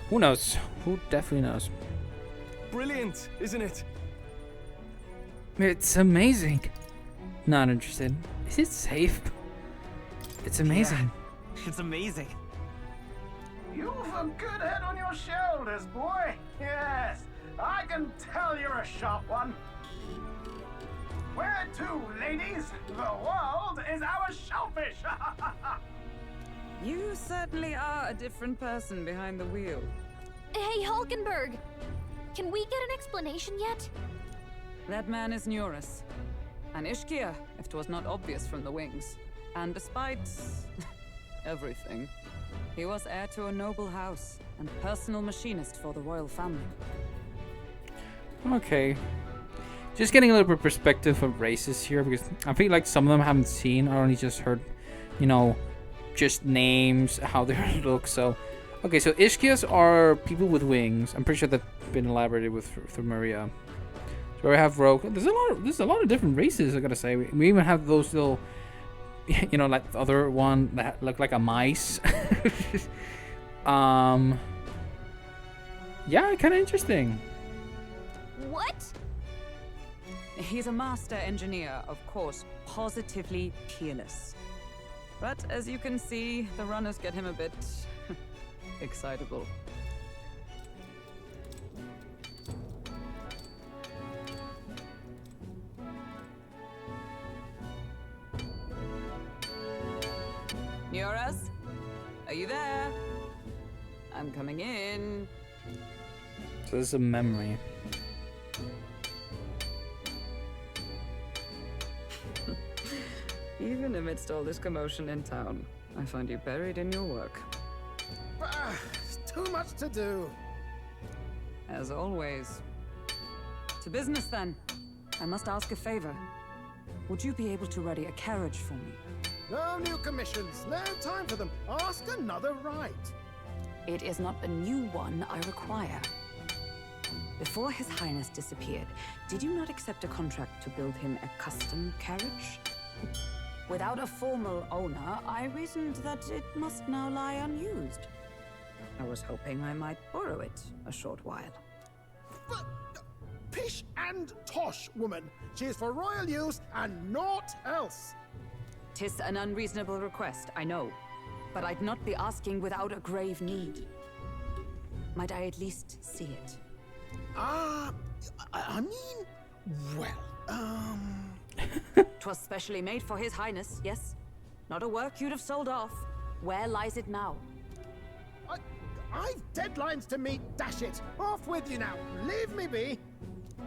Speaker 1: Who knows? Who definitely knows?
Speaker 14: Brilliant, isn't it?
Speaker 1: It's amazing. Not interested. Is it safe? It's amazing.
Speaker 2: Yeah, it's amazing.
Speaker 21: You've a good head on your shoulders, boy. Yes, I can tell you're a sharp one. Where to, ladies? The world is our shellfish.
Speaker 22: You certainly are a different person behind the wheel.
Speaker 13: Hey, Hulkenberg! Can we get an explanation yet?
Speaker 22: That man is Neurus. An Ishkia, if 'twas not obvious from the wings. And despite everything, he was heir to a noble house and personal machinist for the royal family.
Speaker 1: Okay. Just getting a little bit of perspective of races here, because I feel like some of them I haven't seen. I only just heard, you know, just names, how they look. So, okay, so Ishkias are people with wings. I'm pretty sure that's been elaborated with through Maria. So we have Rogue. There's a lot of different races, I gotta say. We even have those little, you know, like the other one that look like a mice. Yeah, kind of interesting.
Speaker 13: What?
Speaker 22: He's a master engineer, of course, positively peerless. But as you can see, the runners get him a bit excitable. Neurus? Are you there? I'm coming in.
Speaker 1: So this is a memory.
Speaker 22: Even amidst all this commotion in town, I find you buried in your work.
Speaker 21: Too much to do.
Speaker 22: As always. To business then. I must ask a favor. Would you be able to ready a carriage for me?
Speaker 21: No new commissions. No time for them. Ask another right.
Speaker 10: It is not a new one I require. Before His Highness disappeared, did you not accept a contract to build him a custom carriage? Without a formal owner, I reasoned that it must now lie unused. I was hoping I might borrow it a short while.
Speaker 21: But, pish and tosh, woman. She is for royal use and naught else.
Speaker 10: 'Tis an unreasonable request, I know. But I'd not be asking without a grave need. Might I at least see it?
Speaker 21: I mean, well,
Speaker 10: 'Twas specially made for His Highness, yes? Not a work you'd have sold off. Where lies it now?
Speaker 21: I've deadlines to meet, dash it! Off with you now! Leave me be!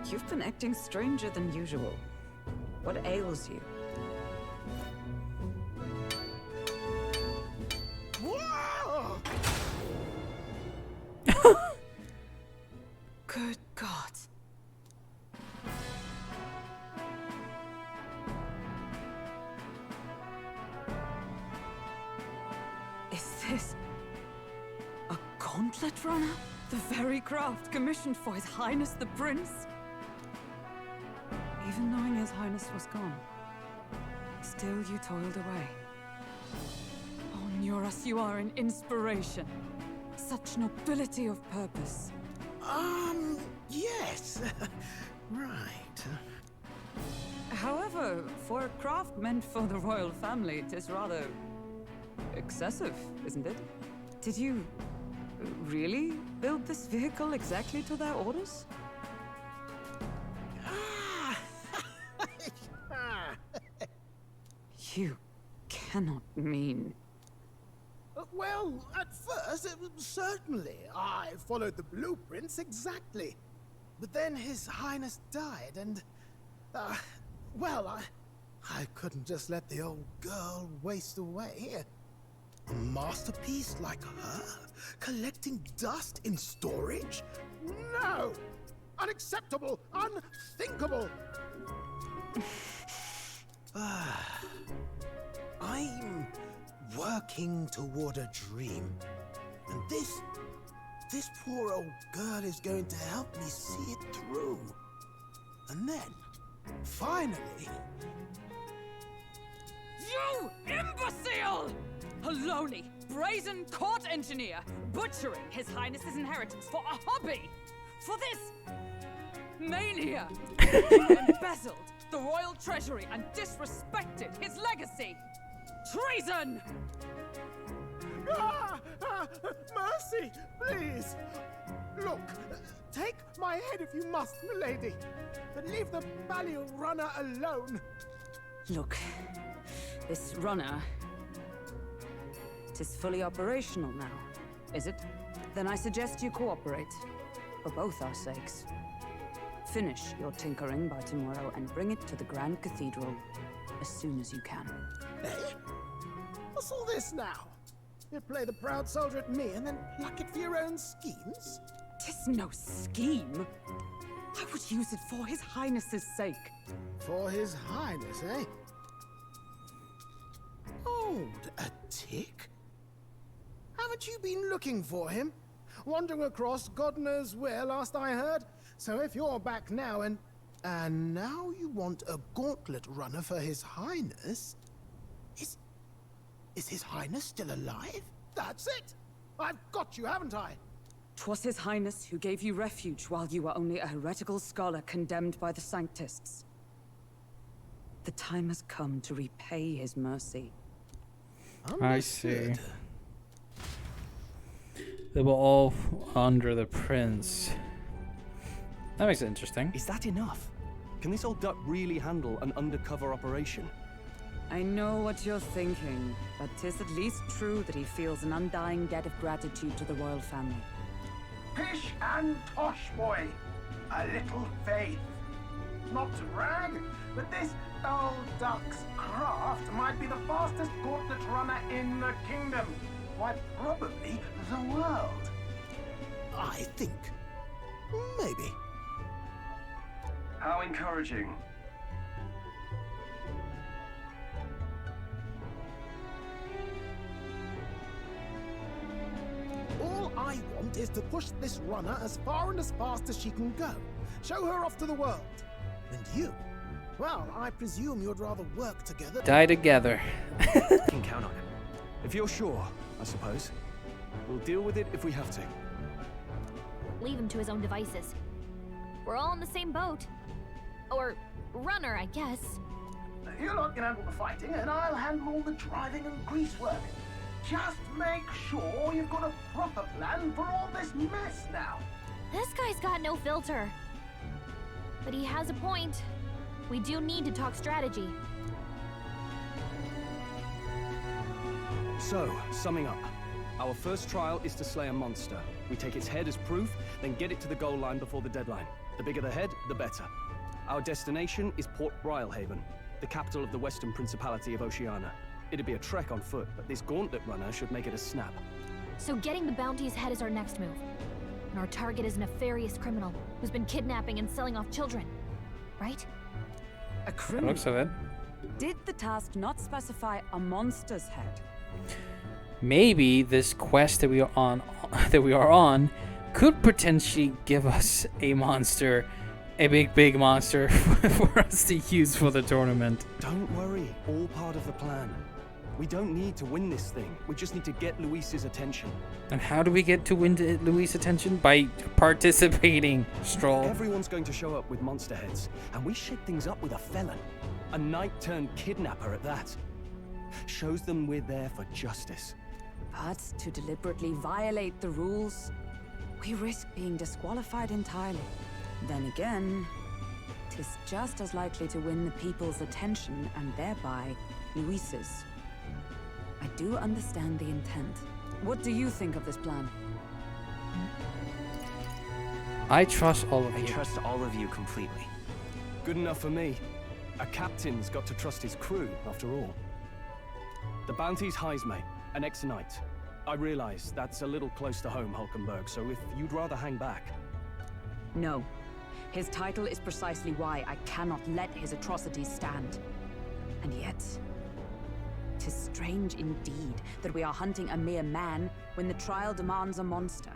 Speaker 22: You've been acting stranger than usual. What ails you?
Speaker 8: Whoa!
Speaker 22: Good God. Is this a gauntlet runner? The very craft commissioned for His Highness the Prince? Even knowing His Highness was gone, still you toiled away. Oh, Nuras, you are an inspiration. Such nobility of purpose.
Speaker 8: Yes. Right.
Speaker 22: However, for a craft meant for the royal family, it is rather excessive, isn't it? Did you really build this vehicle exactly to their orders? You cannot mean...
Speaker 8: Well, at first, certainly. I followed the blueprints exactly. But then His Highness died, and... well, I couldn't just let the old girl waste away. A masterpiece like her? Collecting dust in storage? No! Unacceptable! Unthinkable! I'm working toward a dream. And this poor old girl is going to help me see it through. And then, finally...
Speaker 22: You imbecile! A lowly, brazen court engineer, butchering His Highness's inheritance for a hobby! For this mania! You embezzled the royal treasury and disrespected his legacy! Treason!
Speaker 8: Mercy, please! Look, take my head if you must, milady, but leave the Balliol runner alone.
Speaker 22: Look, this runner... it is fully operational now, is it? Then I suggest you cooperate, for both our sakes. Finish your tinkering by tomorrow and bring it to the Grand Cathedral as soon as you can.
Speaker 8: Eh? What's all this now? You play the proud soldier at me and then pluck it for your own schemes?
Speaker 22: 'Tis no scheme. I would use it for His Highness's sake.
Speaker 8: For His Highness, eh? Hold a tick. Haven't you been looking for him? Wandering across God knows where last I heard? So if you're back now and now you want a gauntlet runner for His Highness? Is His Highness still alive? That's it! I've got you, haven't I?
Speaker 22: 'Twas His Highness who gave you refuge while you were only a heretical scholar condemned by the Sanctists. The time has come to repay his mercy.
Speaker 1: I see. They were all under the prince. That makes it interesting.
Speaker 14: Is that enough? Can this old duck really handle an undercover operation?
Speaker 22: I know what you're thinking, but 'tis at least true that he feels an undying debt of gratitude to the royal family.
Speaker 21: Pish and tosh, boy. A little faith. Not to brag, but this old duck's craft might be the fastest gauntlet runner in the kingdom. Why, probably the world.
Speaker 8: I think. Maybe.
Speaker 21: How encouraging.
Speaker 8: All I want is to push this runner as far and as fast as she can go. Show her off to the world. And you? Well, I presume you'd rather work together.
Speaker 1: Die together.
Speaker 14: You can count on him. If you're sure, I suppose. We'll deal with it if we have to.
Speaker 13: Leave him to his own devices. We're all in the same boat. Or runner, I guess.
Speaker 21: You lot can handle the fighting, and I'll handle all the driving and greasework. Just make sure you've got a proper plan for all this mess now.
Speaker 13: This guy's got no filter. But he has a point. We do need to talk strategy.
Speaker 14: So, summing up. Our first trial is to slay a monster. We take its head as proof, then get it to the goal line before the deadline. The bigger the head, the better. Our destination is Port Brylehaven, the capital of the Western Principality of Oceania. It'd be a trek on foot, but this gauntlet runner should make it a snap.
Speaker 13: So getting the bounty's head is our next move. And our target is a nefarious criminal who's been kidnapping and selling off children. Right?
Speaker 10: A criminal?
Speaker 4: Looks of it.
Speaker 22: Did the task not specify a monster's head?
Speaker 4: Maybe this quest that we are on could potentially give us a monster, a big monster for us to use for the tournament.
Speaker 14: Don't worry, all part of the plan. We don't need to win this thing. We just need to get Luis's attention.
Speaker 4: And how do we get to win Luis's attention? By participating, Stroll.
Speaker 14: Everyone's going to show up with monster heads, and we shake things up with a felon. A knight-turned-kidnapper at that. Shows them we're there for justice.
Speaker 10: But to deliberately violate the rules, we risk being disqualified entirely. Then again, 'tis just as likely to win the people's attention and thereby Luis's. I do understand the intent. What do you think of this plan?
Speaker 4: I trust all of
Speaker 2: I
Speaker 4: you.
Speaker 2: trust all of you completely.
Speaker 14: Good enough for me. A captain's got to trust his crew, after all. The bounty's Heisme, an ex-knight. I realize that's a little close to home, Hulkenberg, so if you'd rather hang back...
Speaker 10: No. His title is precisely why I cannot let his atrocities stand. And yet, 'tis strange indeed that we are hunting a mere man when the trial demands a monster.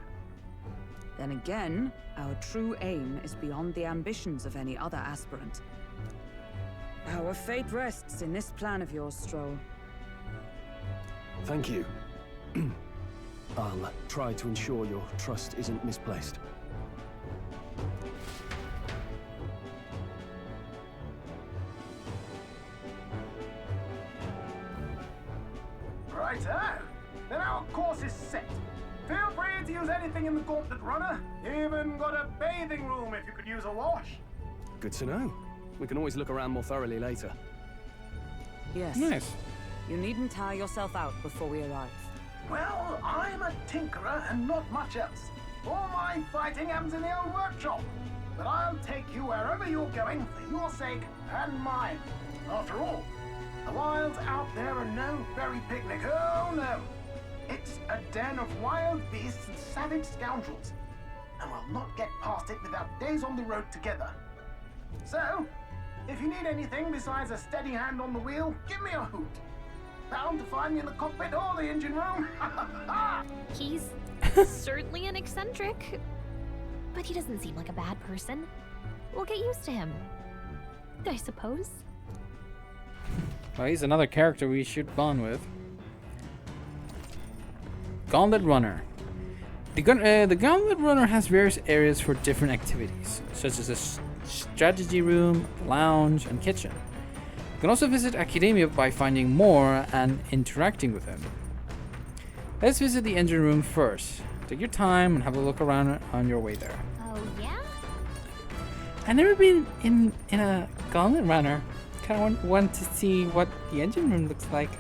Speaker 10: Then again, our true aim is beyond the ambitions of any other aspirant. Our fate rests in this plan of yours, Stroll.
Speaker 14: Thank you. I'll try to ensure your trust isn't misplaced.
Speaker 21: Righto. Then our course is set. Feel free to use anything in the gauntlet runner. Even got a bathing room if you could use a wash.
Speaker 14: Good to know. We can always look around more thoroughly later.
Speaker 10: Yes.
Speaker 4: Nice.
Speaker 10: You needn't tire yourself out before we arrive.
Speaker 21: Well, I'm a tinkerer and not much else. All my fighting happens in the old workshop. But I'll take you wherever you're going for your sake and mine. After all, the wilds out there are no berry picnic. Oh no. It's a den of wild beasts and savage scoundrels. And we'll not get past it without days on the road together. So, if you need anything besides a steady hand on the wheel, give me a hoot. Bound to find me in the cockpit or the engine room.
Speaker 13: He's certainly an eccentric, but he doesn't seem like a bad person. We'll get used to him, I suppose.
Speaker 4: Well, he's another character we should bond with. Gauntlet Runner. The Gauntlet Runner has various areas for different activities, such as a strategy room, lounge, and kitchen. You can also visit Academia by finding more and interacting with him. Let's visit the engine room first. Take your time and have a look around on your way there.
Speaker 13: Oh, yeah?
Speaker 4: I've never been in a Gauntlet Runner. Kind of want to see what the engine room looks like.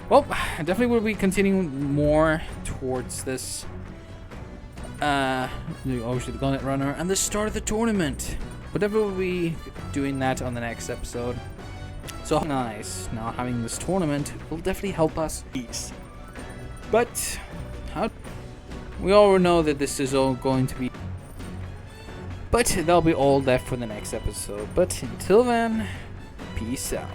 Speaker 4: Well, I definitely will be continuing more towards this. Obviously the Gauntlet Runner and the start of the tournament. Whatever we'll be doing that on the next episode. So nice. Now having this tournament will definitely help us. But we all know that this is all going to be. But that'll be all left for the next episode. But until then, peace out.